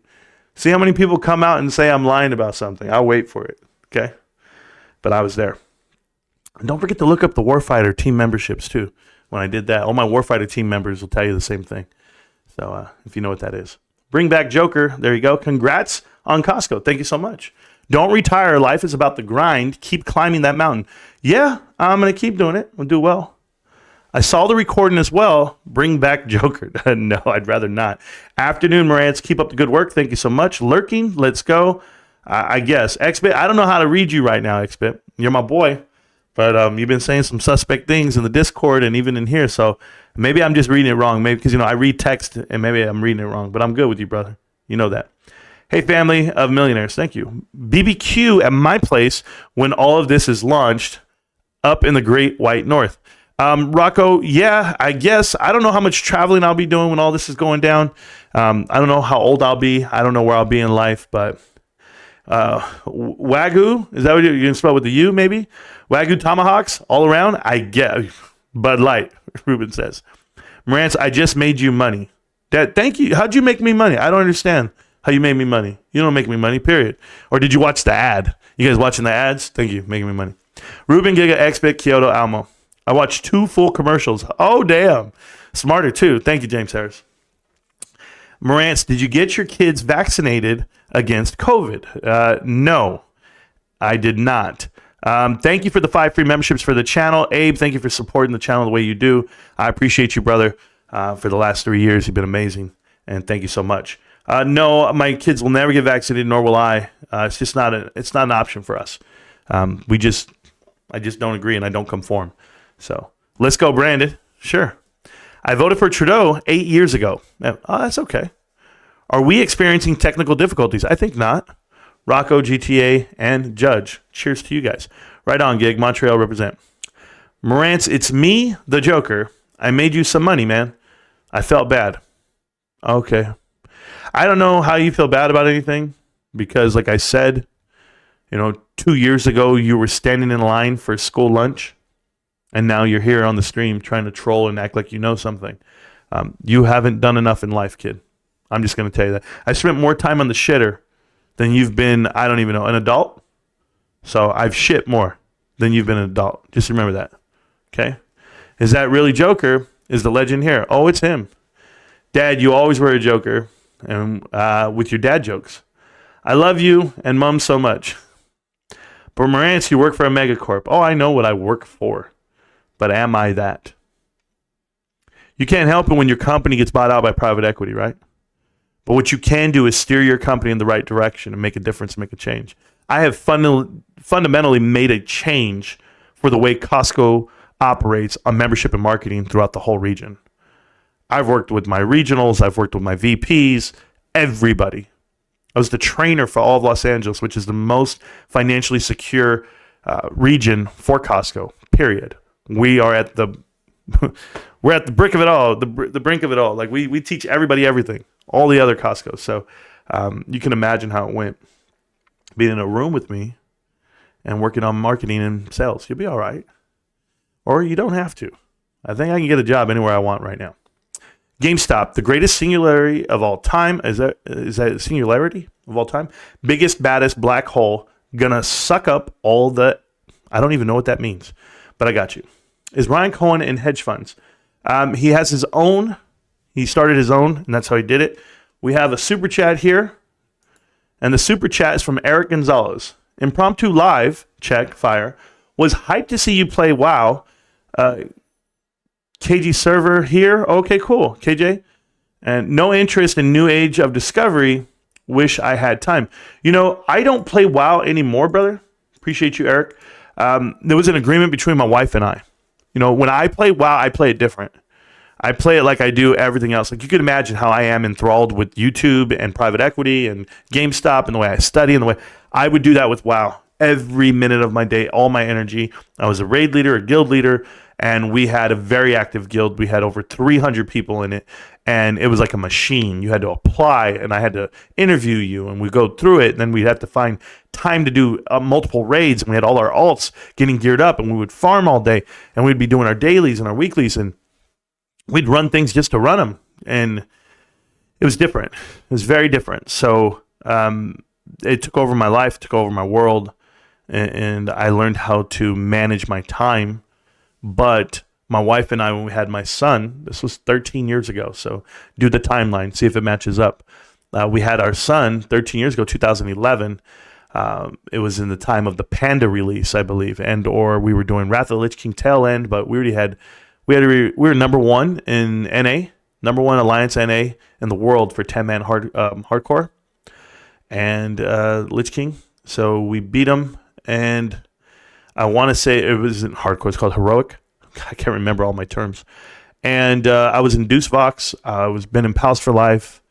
B: See how many people come out and say I'm lying about something. I'll wait for it. Okay? But I was there. And don't forget to look up the Warfighter team memberships too. When I did that, all my Warfighter team members will tell you the same thing. So if you know what that is. Bring back Joker. There you go. Congrats on Costco. Thank you so much. Don't retire. Life is about the grind. Keep climbing that mountain. Yeah, I'm going to keep doing it. I'll do well. I saw the recording as well. Bring back Joker. No, I'd rather not. Afternoon, Marantz. Keep up the good work. Thank you so much. Lurking. Let's go. I guess. XBit. I don't know how to read you right now, XBit. You're my boy. But you've been saying some suspect things in the Discord and even in here. So maybe I'm just reading it wrong. Maybe because, I read text and maybe I'm reading it wrong. But I'm good with you, brother. You know that. Hey, family of millionaires. Thank you. BBQ at my place when all of this is launched up in the Great White North. Rocco, yeah, I guess. I don't know how much traveling I'll be doing when all this is going down. I don't know how old I'll be. I don't know where I'll be in life. But Wagyu, is that what you're going to spell with the U maybe? Wagyu tomahawks all around? I get. Bud Light, Ruben says. Marantz, I just made you money. Dad, thank you. How'd you make me money? I don't understand how you made me money. You don't make me money, period. Or did you watch the ad? You guys watching the ads? Thank you, making me money. Ruben, Giga, Xbit, Kyoto, Almo. I watched 2 full commercials. Oh, damn. Smarter, too. Thank you, James Harris. Marantz, did you get your kids vaccinated against COVID? No, I did not. Thank you for the 5 free memberships for the channel. Abe, thank you for supporting the channel the way you do. I appreciate you, brother. For the last 3 years, you've been amazing. And thank you so much. No, my kids will never get vaccinated, nor will I. It's just not an option for us. I just don't agree, and I don't conform. So let's go, Brandon. Sure. I voted for Trudeau 8 years ago. Oh, that's okay. Are we experiencing technical difficulties? I think not. Rocco, GTA, and Judge. Cheers to you guys. Right on, Gig. Montreal represent. Marantz, it's me, the Joker. I made you some money, man. I felt bad. Okay. I don't know how you feel bad about anything because, like I said, 2 years ago you were standing in line for school lunch, and now you're here on the stream trying to troll and act like you know something. You haven't done enough in life, kid. I'm just going to tell you that. I spent more time on the shitter than you've been, I don't even know, an adult. So I've shit more than you've been an adult. Just remember that. Okay? Is that really Joker? Is the legend here? Oh, it's him. Dad, you always were a joker, and with your dad jokes. I love you and Mom so much. But Marantz, you work for a megacorp. Oh, I know what I work for. But am I that? You can't help it when your company gets bought out by private equity, right? But what you can do is steer your company in the right direction and make a difference, make a change. I have fundamentally made a change for the way Costco operates on membership and marketing throughout the whole region. I've worked with my regionals. I've worked with my VPs, everybody. I was the trainer for all of Los Angeles, which is the most financially secure region for Costco, period. We are at the we're at the brink of it all, the brink of it all. Like we teach everybody everything, all the other Costcos. So you can imagine how it went. Being in a room with me and working on marketing and sales, you'll be all right. Or you don't have to. I think I can get a job anywhere I want right now. GameStop, the greatest singularity of all time. Is that a singularity of all time? Biggest, baddest black hole. Gonna suck up all the... I don't even know what that means. But I got you. Is Ryan Cohen in hedge funds? He has his own. He started his own, and that's how he did it. We have a super chat here. And the super chat is from Eric Gonzalez. Impromptu live, check, fire. Was hyped to see you play WoW. KG server here. Okay, cool. KJ. And no interest in New Age of Discovery. Wish I had time. I don't play WoW anymore, brother. Appreciate you, Eric. There was an agreement between my wife and I. When I play WoW, I play it different. I play it like I do everything else. Like you can imagine how I am enthralled with YouTube and private equity and GameStop and the way I study and the way I would do that with WoW. Every minute of my day, all my energy. I was a raid leader, a guild leader, and we had a very active guild. We had over 300 people in it, and it was like a machine. You had to apply, and I had to interview you, and we'd go through it, and then we'd have to find time to do multiple raids, and we had all our alts getting geared up, and we would farm all day, and we'd be doing our dailies and our weeklies, and we'd run things just to run them, and it was different. It was very different. So it took over my life, took over my world, and I learned how to manage my time. But my wife and I, when we had my son, this was 13 years ago, so do the timeline, see if it matches up. We had our son 13 years ago, 2011. It was in the time of the Panda release, I believe, or we were doing Wrath of the Lich King tail end, but we were number one in NA, number one Alliance NA in the world for 10-man hardcore, and Lich King. So we beat him, and I want to say it wasn't hardcore. It's called heroic. I can't remember all my terms. And I was in Deuce Vox. I was been in Palace for Life,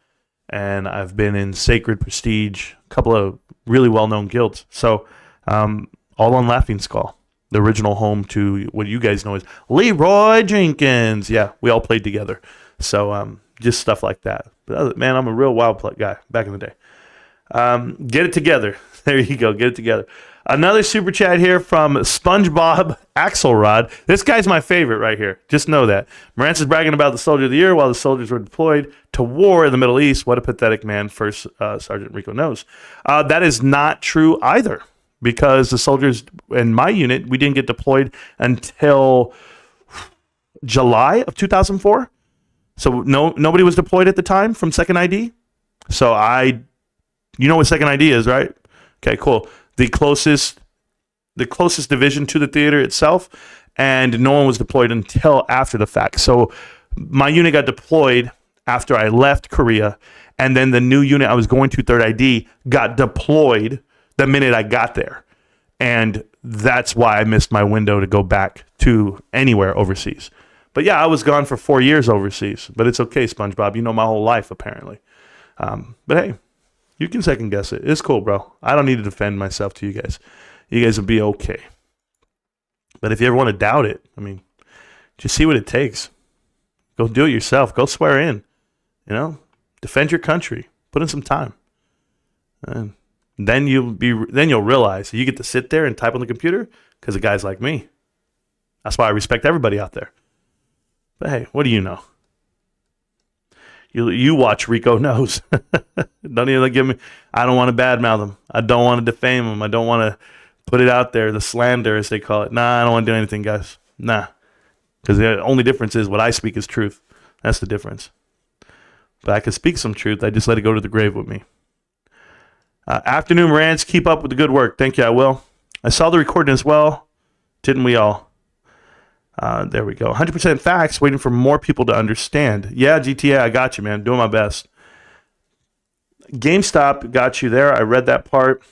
B: and I've been in Sacred Prestige, a couple of really well-known guilds. So all on Laughing Skull, the original home to what you guys know as Leroy Jenkins. Yeah, we all played together. So just stuff like that. But man, I'm a real wild guy back in the day. Get it together. There you go. Get it together. Another super chat here from SpongeBob Axelrod. This guy's my favorite right here. Just know that. Marantz is bragging about the Soldier of the Year while the soldiers were deployed to war in the Middle East. What a pathetic man. First Sergeant Rico knows. That is not true either, because the soldiers in my unit, we didn't get deployed until July of 2004. So nobody was deployed at the time from Second ID. So you know what Second ID is, right? Okay, cool. The closest division to the theater itself, and no one was deployed until after the fact. So my unit got deployed after I left Korea, and then the new unit I was going to, Third ID, got deployed the minute I got there. And that's why I missed my window to go back to anywhere overseas. But yeah, I was gone for 4 years overseas. But it's okay, SpongeBob. You know my whole life, apparently. But hey, you can second guess it. It's cool, bro. I don't need to defend myself to you guys. You guys will be okay. But if you ever want to doubt it, I mean, just see what it takes. Go do it yourself. Go swear in. You know, defend your country. Put in some time. And then you'll realize you get to sit there and type on the computer because of guys like me. That's why I respect everybody out there. But hey, what do you know? You watch Rico Knows. Don't even give me. I don't want to badmouth him. I don't want to defame him. I don't want to put it out there, the slander as they call it. Nah, I don't want to do anything, guys. Nah, because the only difference is what I speak is truth. That's the difference. But I can speak some truth. I just let it go to the grave with me. Afternoon rants. Keep up with the good work. Thank you. I will. I saw the recording as well. Didn't we all? There we go. 100% facts, waiting for more people to understand. Yeah, GTA, I got you, man. Doing my best. GameStop got you there. I read that part.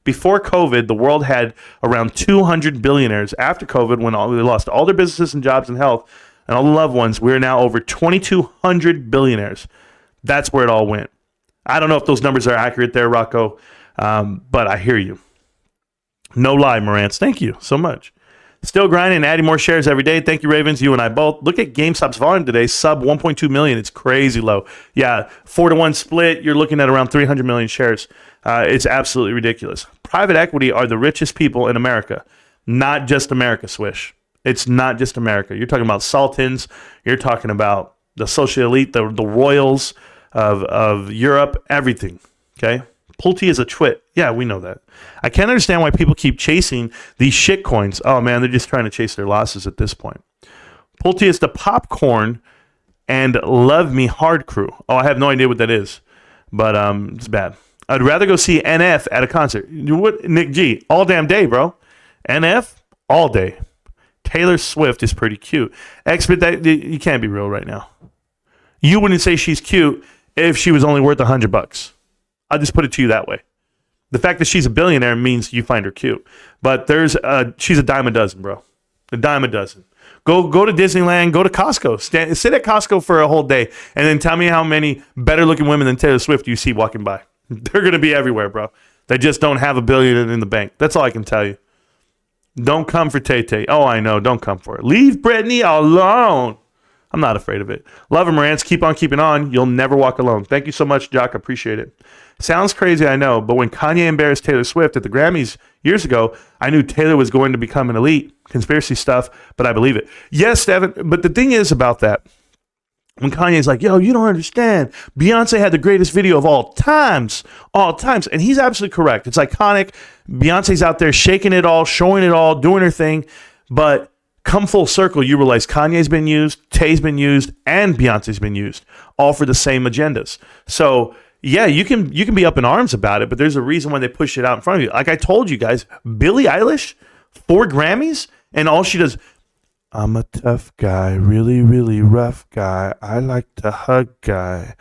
B: Before COVID, the world had around 200 billionaires. After COVID, when they lost all their businesses and jobs and health and all the loved ones, we're now over 2,200 billionaires. That's where it all went. I don't know if those numbers are accurate there, Rocco, but I hear you. No lie, Marantz. Thank you so much. Still grinding and adding more shares every day. Thank you, Ravens. You and I both. Look at GameStop's volume today. Sub 1.2 million. It's crazy low. Yeah, 4-to-1 split. You're looking at around 300 million shares. It's absolutely ridiculous. Private equity are the richest people in America. Not just America, Swish. It's not just America. You're talking about sultans. You're talking about the social elite, the royals of Europe, everything. Okay? Pulte is a twit. Yeah, we know that. I can't understand why people keep chasing these shit coins. Oh, man, they're just trying to chase their losses at this point. Pulte is the popcorn and love me hard crew. Oh, I have no idea what that is, but it's bad. I'd rather go see NF at a concert. What, Nick G? All damn day, bro. NF? All day. Taylor Swift is pretty cute. That you can't be real right now. You wouldn't say she's cute if she was only worth $100. I'll just put it to you that way. The fact that she's a billionaire means you find her cute. But she's a dime a dozen, bro. A dime a dozen. Go to Disneyland, go to Costco. Sit at Costco for a whole day, and then tell me how many better-looking women than Taylor Swift you see walking by. They're going to be everywhere, bro. They just don't have $1 billion in the bank. That's all I can tell you. Don't come for Tay-Tay. Oh, I know. Don't come for it. Leave Brittany alone. I'm not afraid of it. Love him, Marantz. Keep on keeping on. You'll never walk alone. Thank you so much, Jock. Appreciate it. Sounds crazy, I know, but when Kanye embarrassed Taylor Swift at the Grammys years ago, I knew Taylor was going to become an elite. Conspiracy stuff, but I believe it. Yes, Devin, but the thing is about that, when Kanye's like, yo, you don't understand. Beyonce had the greatest video of all times. And he's absolutely correct. It's iconic. Beyonce's out there shaking it all, showing it all, doing her thing. But come full circle, you realize Kanye's been used, Tay's been used, and Beyonce's been used, all for the same agendas. So, yeah, you can be up in arms about it, but there's a reason why they push it out in front of you. Like I told you guys, Billie Eilish, 4 Grammys, and all she does, I'm a tough guy, really, really rough guy. I like to hug guy.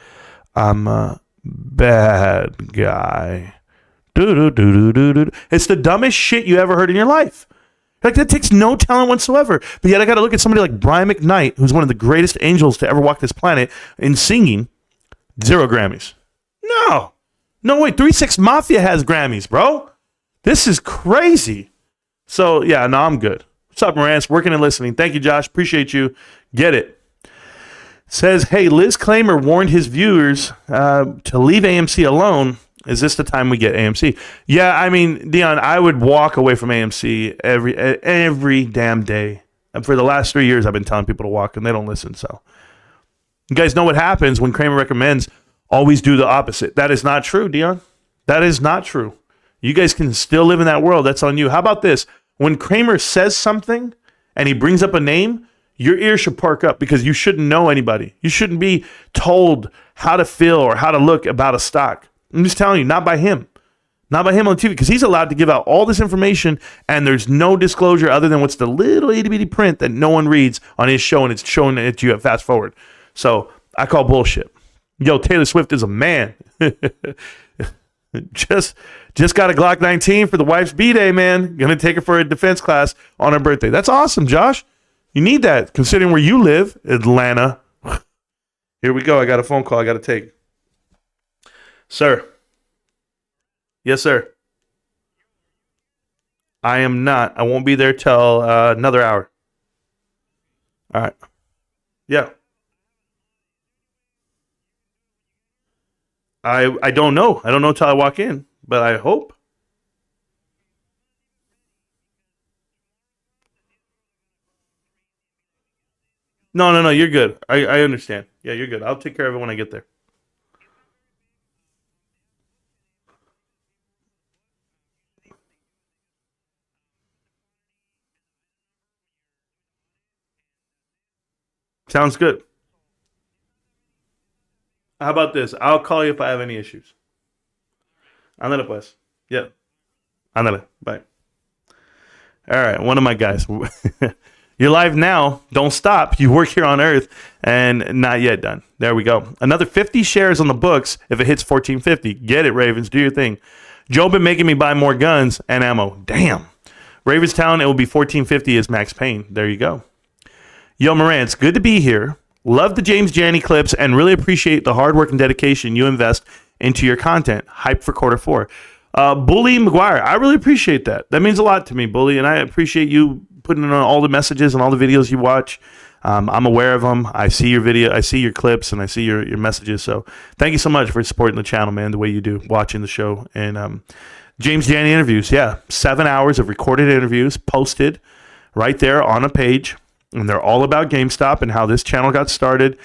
B: I'm a bad guy. Do-do-do-do-do-do. It's the dumbest shit you ever heard in your life. Like, that takes no talent whatsoever. But yet I got to look at somebody like Brian McKnight, who's one of the greatest angels to ever walk this planet, in singing, 0 Grammys. No way. 3 6 Mafia has Grammys, bro. This is crazy. So, yeah, no, I'm good. What's up, Marantz? Working and listening. Thank you, Josh. Appreciate you. Get it. Says, hey, Liz Claimer warned his viewers to leave AMC alone. Is this the time we get AMC? Yeah, I mean, Dion, I would walk away from AMC every damn day. And for the last 3 years, I've been telling people to walk, and they don't listen. So, you guys know what happens when Kramer recommends always do the opposite. That is not true, Dion. That is not true. You guys can still live in that world. That's on you. How about this? When Kramer says something and he brings up a name, your ears should perk up because you shouldn't know anybody. You shouldn't be told how to feel or how to look about a stock. I'm just telling you, not by him. Not by him on TV, because he's allowed to give out all this information and there's no disclosure other than what's the little itty bitty print that no one reads on his show, and it's showing it to you at fast forward. So I call bullshit. Yo, Taylor Swift is a man. Just got a Glock 19 for the wife's B-Day, man. Gonna take her for a defense class on her birthday. That's awesome, Josh. You need that, considering where you live, Atlanta. Here we go. I got a phone call I got to take. Sir. Yes, sir. I am not. I won't be there till another hour. All right. Yeah. I don't know. I don't know till I walk in, but I hope. No. You're good. I understand. Yeah, you're good. I'll take care of it when I get there. Sounds good. How about this? I'll call you if I have any issues. Ándale pues. Yeah. Ándale. Bye. All right. One of my guys. You're live now. Don't stop. You work here on Earth and not yet done. There we go. Another 50 shares on the books if it hits 1450. Get it, Ravens. Do your thing. Joe been making me buy more guns and ammo. Damn. Ravenstown, it will be 1450 is Max Payne. There you go. Yo, Marantz, good to be here. Love the James Janney clips and really appreciate the hard work and dedication you invest into your content. Hype for quarter four. Bully McGuire, I really appreciate that. That means a lot to me, Bully, and I appreciate you putting in all the messages and all the videos you watch. I'm aware of them. I see your video, I see your clips, and I see your messages. So thank you so much for supporting the channel, man, the way you do, watching the show. And James Janney interviews, yeah, 7 hours of recorded interviews posted right there on a page. And they're all about GameStop and how this channel got started.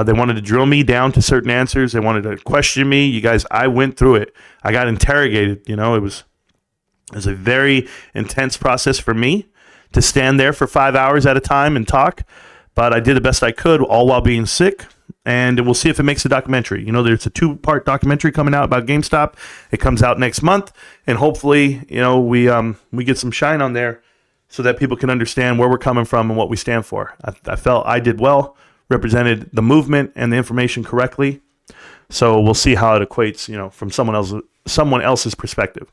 B: They wanted to drill me down to certain answers. They wanted to question me. You guys, I went through it. I got interrogated. You know, it was a very intense process for me to stand there for 5 hours at a time and talk. But I did the best I could, all while being sick. And we'll see if it makes a documentary. You know, there's a 2-part documentary coming out about GameStop. It comes out next month. And hopefully, you know, we get some shine on there, so that people can understand where we're coming from and what we stand for. I felt I did well, represented the movement and the information correctly. So we'll see how it equates, you know, from someone else's perspective.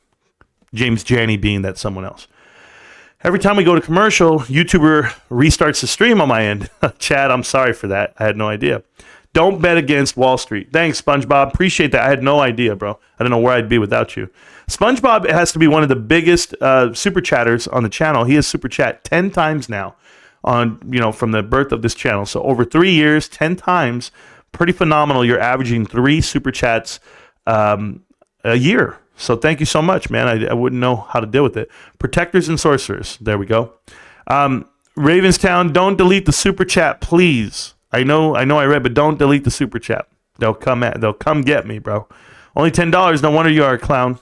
B: James Janney being that someone else. Every time we go to commercial, YouTuber restarts the stream on my end. Chad, I'm sorry for that. I had no idea. Don't bet against Wall Street. Thanks, SpongeBob. Appreciate that. I had no idea, bro. I don't know where I'd be without you. SpongeBob has to be one of the biggest super chatters on the channel. He has super chat 10 times now on, you know, from the birth of this channel. So over 3 years, 10 times, pretty phenomenal. You're averaging 3 super chats a year. So thank you so much, man. I wouldn't know how to deal with it. Protectors and sorcerers. There we go. Ravenstown, don't delete the super chat, please. I know I read, but don't delete the super chat. They'll come get me, bro. Only $10. No wonder you are a clown.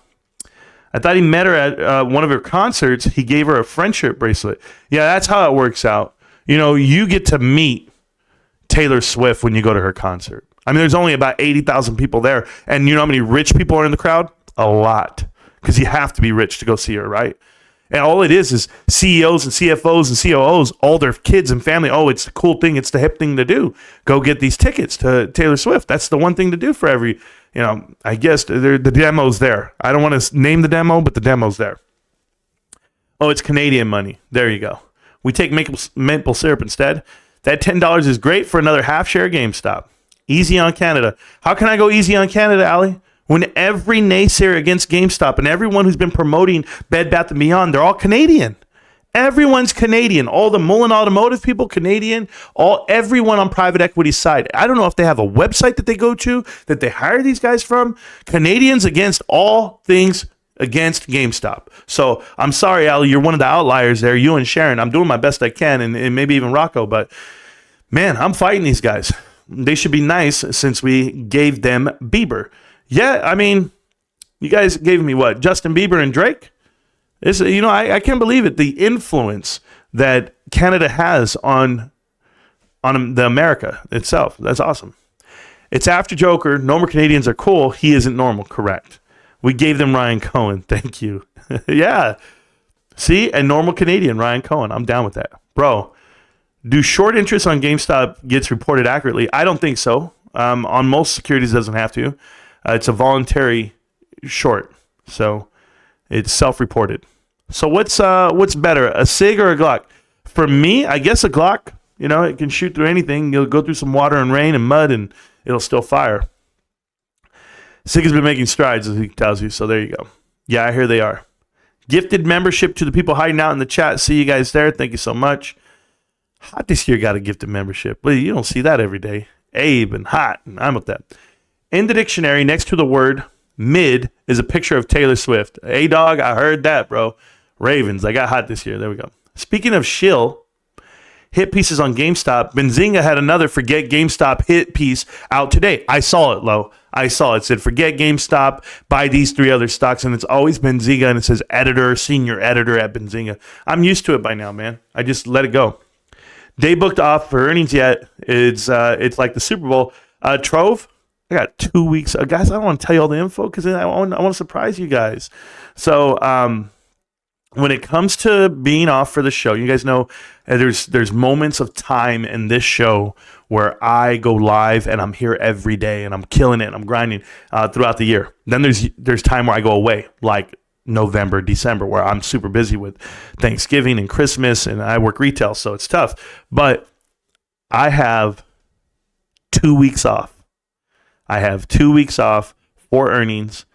B: I thought he met her at one of her concerts. He gave her a friendship bracelet. Yeah, that's how it works out. You know, you get to meet Taylor Swift when you go to her concert. I mean, there's only about 80,000 people there. And you know how many rich people are in the crowd? A lot. Because you have to be rich to go see her, right? And all it is CEOs and CFOs and COOs, all their kids and family. Oh, it's the cool thing. It's the hip thing to do. Go get these tickets to Taylor Swift. That's the one thing to do for every, you know, I guess the demo's there. I don't want to name the demo, but the demo's there. Oh, it's Canadian money. There you go. We take maple syrup instead. That $10 is great for another half share GameStop. Easy on Canada. How can I go easy on Canada, Ali? When every naysayer against GameStop and everyone who's been promoting Bed Bath & Beyond, they're all Canadian. Everyone's Canadian. All the Mullen Automotive people, Canadian. Everyone on private equity's side. I don't know if they have a website that they go to, that they hire these guys from. Canadians against all things against GameStop. So I'm sorry, Ali, you're one of the outliers there. You and Sharon. I'm doing my best I can, and maybe even Rocco. But, man, I'm fighting these guys. They should be nice since we gave them Bieber. Yeah, I mean, you guys gave me what? Justin Bieber and Drake? I can't believe it. The influence that Canada has on on the America itself. That's awesome. It's after Joker. Normal Canadians are cool. He isn't normal. Correct. We gave them Ryan Cohen. Thank you. Yeah. See, a normal Canadian, Ryan Cohen. I'm down with that. Bro, do short interest on GameStop gets reported accurately? I don't think so. On most securities, it doesn't have to. It's a voluntary short. So it's self-reported. So what's better, a SIG or a Glock? For me, I guess a Glock. You know, it can shoot through anything. You'll go through some water and rain and mud, and it'll still fire. SIG has been making strides, as he tells you. So there you go. Yeah, here they are. Gifted membership to the people hiding out in the chat. See you guys there. Thank you so much. Hot this year got a gifted membership. Well, you don't see that every day. Abe and Hot, and I'm with that. In the dictionary, next to the word mid is a picture of Taylor Swift. Hey, dog, I heard that, bro. Ravens, I got hot this year. There we go. Speaking of shill, hit pieces on GameStop. Benzinga had another Forget GameStop hit piece out today. I saw it, Lo. I saw it. It said, Forget GameStop, buy these 3 other stocks. And it's always Benzinga, and it says editor, senior editor at Benzinga. I'm used to it by now, man. I just let it go. Day booked off for earnings yet. It's like the Super Bowl. Trove, I got 2 weeks. Guys, I don't want to tell you all the info because I want to surprise you guys. So when it comes to being off for the show, you guys know there's moments of time in this show where I go live and I'm here every day and I'm killing it and I'm grinding throughout the year. Then there's time where I go away, like November, December, where I'm super busy with Thanksgiving and Christmas, and I work retail, so it's tough. But I have 2 weeks off. I have 2 weeks off for earnings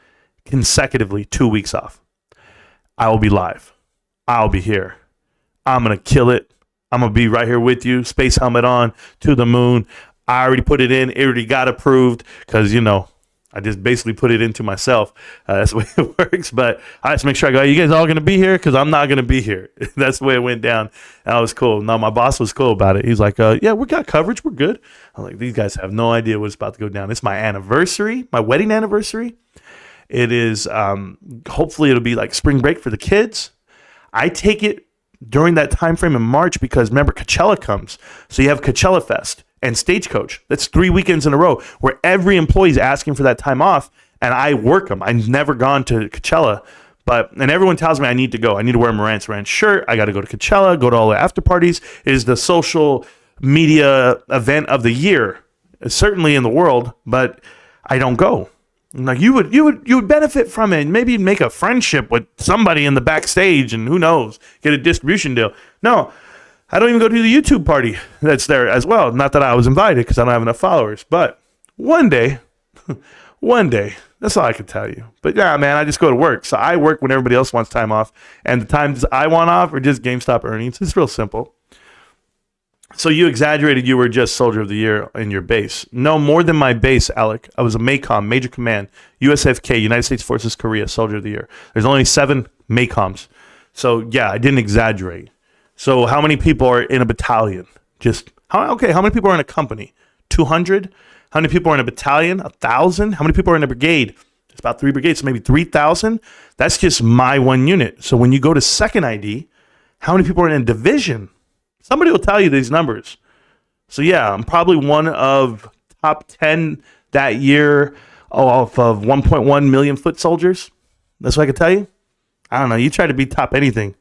B: consecutively, 2 weeks off. I will be live. I'll be here. I'm going to kill it. I'm going to be right here with you. Space helmet on, to the moon. I already put it in. It already got approved because, you know, I just basically put it into myself. That's the way it works. But I just make sure I go, you guys all going to be here? Because I'm not going to be here. That's the way it went down. And I was cool. No, my boss was cool about it. He's like, yeah, we got coverage. We're good. I'm like, these guys have no idea what's about to go down. It's my anniversary, my wedding anniversary. It is, hopefully it'll be like spring break for the kids. I take it during that time frame in March because remember, Coachella comes. So you have Coachella Fest and Stagecoach. That's 3 weekends in a row where every employee is asking for that time off, and I work them. I've never gone to Coachella, and everyone tells me I need to go. I need to wear a Marantz Rantz shirt. I got to go to Coachella, go to all the after parties. It is the social media event of the year, certainly in the world, but I don't go. I'm like, you would benefit from it. Maybe you'd make a friendship with somebody in the backstage, and who knows, get a distribution deal. No. I don't even go to the YouTube party that's there as well. Not that I was invited because I don't have enough followers. But one day, that's all I can tell you. But yeah, man, I just go to work. So I work when everybody else wants time off. And the times I want off are just GameStop earnings. It's real simple. So you exaggerated you were just Soldier of the Year in your base. No, more than my base, Alec. I was a MACOM, Major Command, USFK, United States Forces Korea, Soldier of the Year. There's only 7 MACOMs. So yeah, I didn't exaggerate. So how many people are in a battalion? How many people are in a company? 200? How many people are in a battalion? 1,000? How many people are in a brigade? It's about 3 brigades, so maybe 3,000. That's just my one unit. So when you go to second ID, how many people are in a division? Somebody will tell you these numbers. So yeah, I'm probably one of top 10 that year off of 1.1 million foot soldiers. That's what I can tell you. I don't know. You try to be top anything.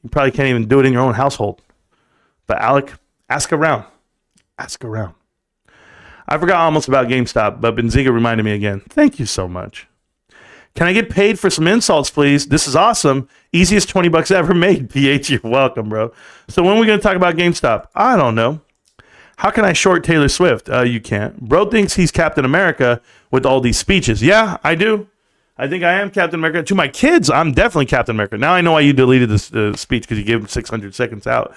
B: You probably can't even do it in your own household. But Alec, ask around. Ask around. I forgot almost about GameStop, but Benzinga reminded me again. Thank you so much. Can I get paid for some insults, please? This is awesome. Easiest $20 ever made. PH, you're welcome, bro. So when are we going to talk about GameStop? I don't know. How can I short Taylor Swift? You can't. Bro thinks he's Captain America with all these speeches. Yeah, I do. I think I am Captain America. To my kids, I'm definitely Captain America. Now I know why you deleted this speech because you gave them 600 seconds out.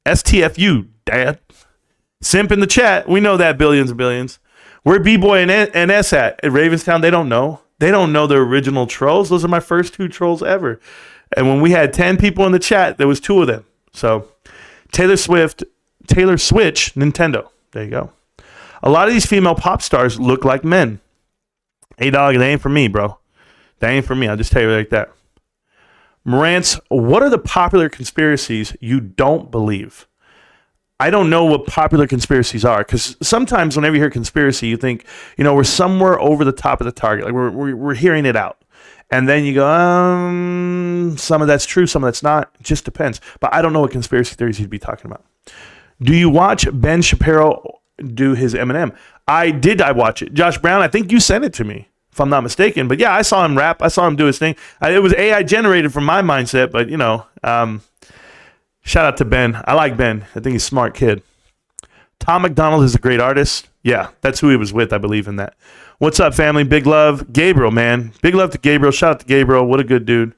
B: STFU, Dad. Simp in the chat. We know that, billions and billions. Where B-Boy and S at Ravenstown, they don't know. They don't know the original trolls. Those are my first 2 trolls ever. And when we had 10 people in the chat, there was 2 of them. So Taylor Switch, Nintendo. There you go. A lot of these female pop stars look like men. Hey, dog, that ain't for me, bro. That ain't for me. I'll just tell you like that. Marantz, what are the popular conspiracies you don't believe? I don't know what popular conspiracies are, because sometimes whenever you hear conspiracy, you think, we're somewhere over the top of the target. Like we're hearing it out. And then you go, some of that's true, some of that's not. It just depends. But I don't know what conspiracy theories you'd be talking about. Do you watch Ben Shapiro do his Eminem? I watch it. Josh Brown, I think you sent it to me, if I'm not mistaken. But yeah, I saw him rap. I saw him do his thing. It was AI generated from my mindset, but shout out to Ben. I like Ben. I think he's a smart kid. Tom McDonald is a great artist. Yeah, that's who he was with. I believe in that. What's up, family? Big love. Gabriel, man. Big love to Gabriel. Shout out to Gabriel. What a good dude.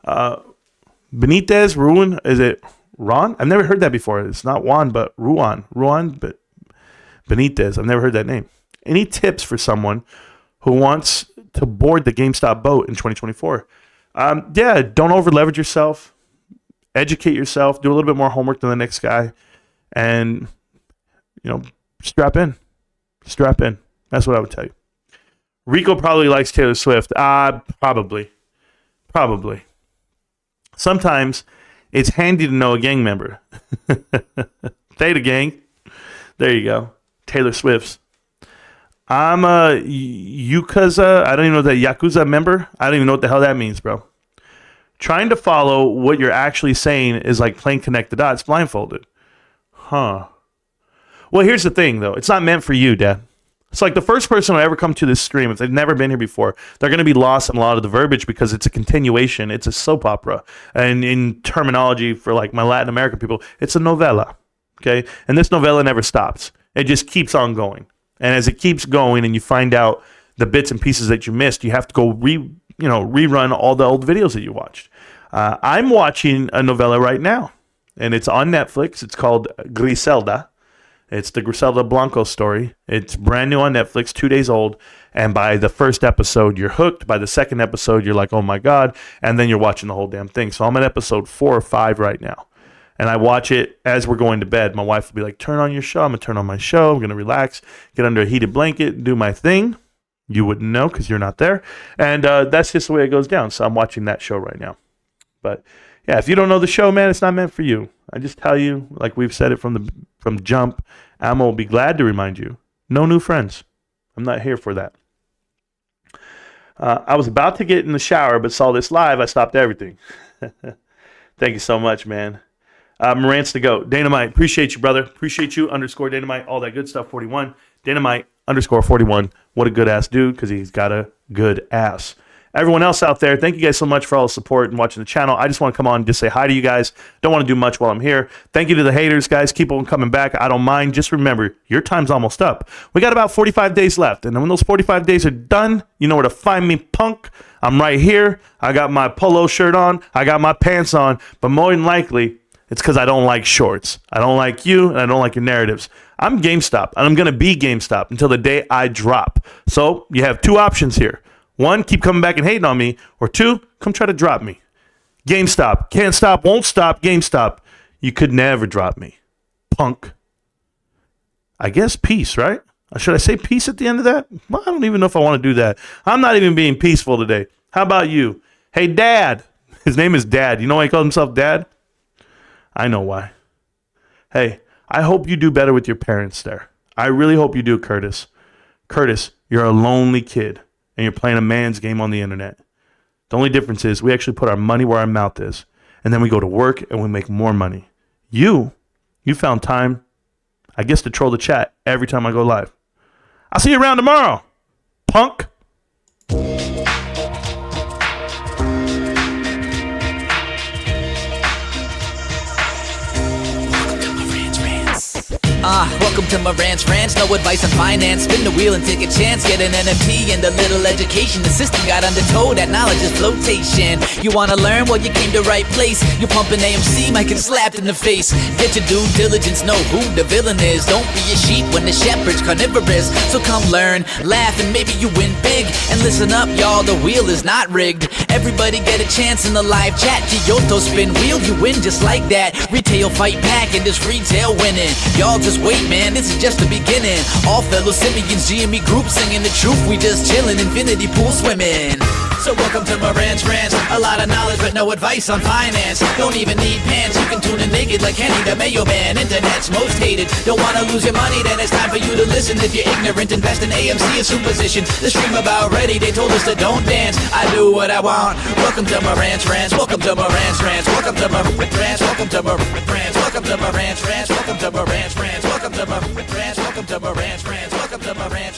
B: Benitez, Ruan. Is it Ron? I've never heard that before. It's not Juan, but Ruan. but Benitez. I've never heard that name. Any tips for someone who wants to board the GameStop boat in 2024? Yeah, don't over leverage yourself. Educate yourself. Do a little bit more homework than the next guy. And, strap in. Strap in. That's what I would tell you. Rico probably likes Taylor Swift. Probably. Sometimes it's handy to know a gang member. Theta gang. There you go. Taylor Swift's. I'm a Yakuza. I don't even know that Yakuza member. I don't even know what the hell that means, bro. Trying to follow what you're actually saying is like playing connect the dots blindfolded. Huh. Well, here's the thing, though. It's not meant for you, Dad. It's like the first person who ever come to this stream, if they've never been here before, they're going to be lost in a lot of the verbiage because it's a continuation. It's a soap opera. And in terminology for like my Latin American people, it's a novella. Okay? And this novella never stops. It just keeps on going. And as it keeps going and you find out the bits and pieces that you missed, you have to go rerun all the old videos that you watched. I'm watching a novella right now, and it's on Netflix. It's called Griselda. It's the Griselda Blanco story. It's brand new on Netflix, 2 days old. And by the first episode, you're hooked. By the second episode, you're like, oh my God. And then you're watching the whole damn thing. So I'm at episode 4 or 5 right now. And I watch it as we're going to bed. My wife will be like, turn on your show. I'm going to turn on my show. I'm going to relax, get under a heated blanket, do my thing. You wouldn't know because you're not there. And that's just the way it goes down. So I'm watching that show right now. But yeah, if you don't know the show, man, it's not meant for you. I just tell you, like we've said it from jump, Alma will be glad to remind you, no new friends. I'm not here for that. I was about to get in the shower, but saw this live. I stopped everything. Thank you so much, man. Marantz to go. Dynamite, appreciate you, brother. Appreciate you, _Dynamite, all that good stuff, 41. Dynamite, _41. What a good ass dude, because he's got a good ass. Everyone else out there, thank you guys so much for all the support and watching the channel. I just want to come on and just say hi to you guys. Don't want to do much while I'm here. Thank you to the haters, guys. Keep on coming back. I don't mind. Just remember, your time's almost up. We got about 45 days left. And then when those 45 days are done, you know where to find me, punk. I'm right here. I got my polo shirt on. I got my pants on. But more than likely, it's because I don't like shorts. I don't like you, and I don't like your narratives. I'm GameStop, and I'm going to be GameStop until the day I drop. So you have two options here. One, keep coming back and hating on me. Or two, come try to drop me. GameStop. Can't stop, won't stop, GameStop. You could never drop me. Punk. I guess peace, right? Should I say peace at the end of that? Well, I don't even know if I want to do that. I'm not even being peaceful today. How about you? Hey, Dad. His name is Dad. You know why he calls himself Dad? I know why. Hey, I hope you do better with your parents there. I really hope you do, Curtis. Curtis, you're a lonely kid. And you're playing a man's game on the internet. The only difference is we actually put our money where our mouth is. And then we go to work and we make more money. You found time, I guess, to troll the chat every time I go live. I'll see you around tomorrow, punk.
A: Welcome to Marantz Rantz. No advice on finance. Spin the wheel and take a chance. Get an NFT and a little education. The system got undertow. That knowledge is flotation. You wanna learn? Well, you came to right place. You pumping AMC, might get slapped in the face. Get your due diligence. Know who the villain is. Don't be a sheep when the shepherd's carnivorous. So come learn, laugh, and maybe you win big. And listen up, y'all. The wheel is not rigged. Everybody get a chance in the live chat. Kyoto spin wheel, you win just like that. Retail fight back and this retail winning. Y'all just wait, man, this is just the beginning. All fellow simians, GME group singing the truth. We just chillin', infinity pool swimming. So welcome to Marantz Rantz. A lot of knowledge but no advice on finance. Don't even need pants, you can tune in naked like Henny the Mayo Man. Internet's most hated. Don't wanna lose your money, then it's time for you to listen. If you're ignorant, invest in AMC and Superposition. The stream about ready, they told us to don't dance. I do what I want. Welcome to Marantz Rantz. Welcome to Marantz Rantz. Welcome to Marantz Rantz. Welcome to Marantz Rantz. Welcome to Marantz Rantz. Welcome to Marantz Rantz. Welcome to Marantz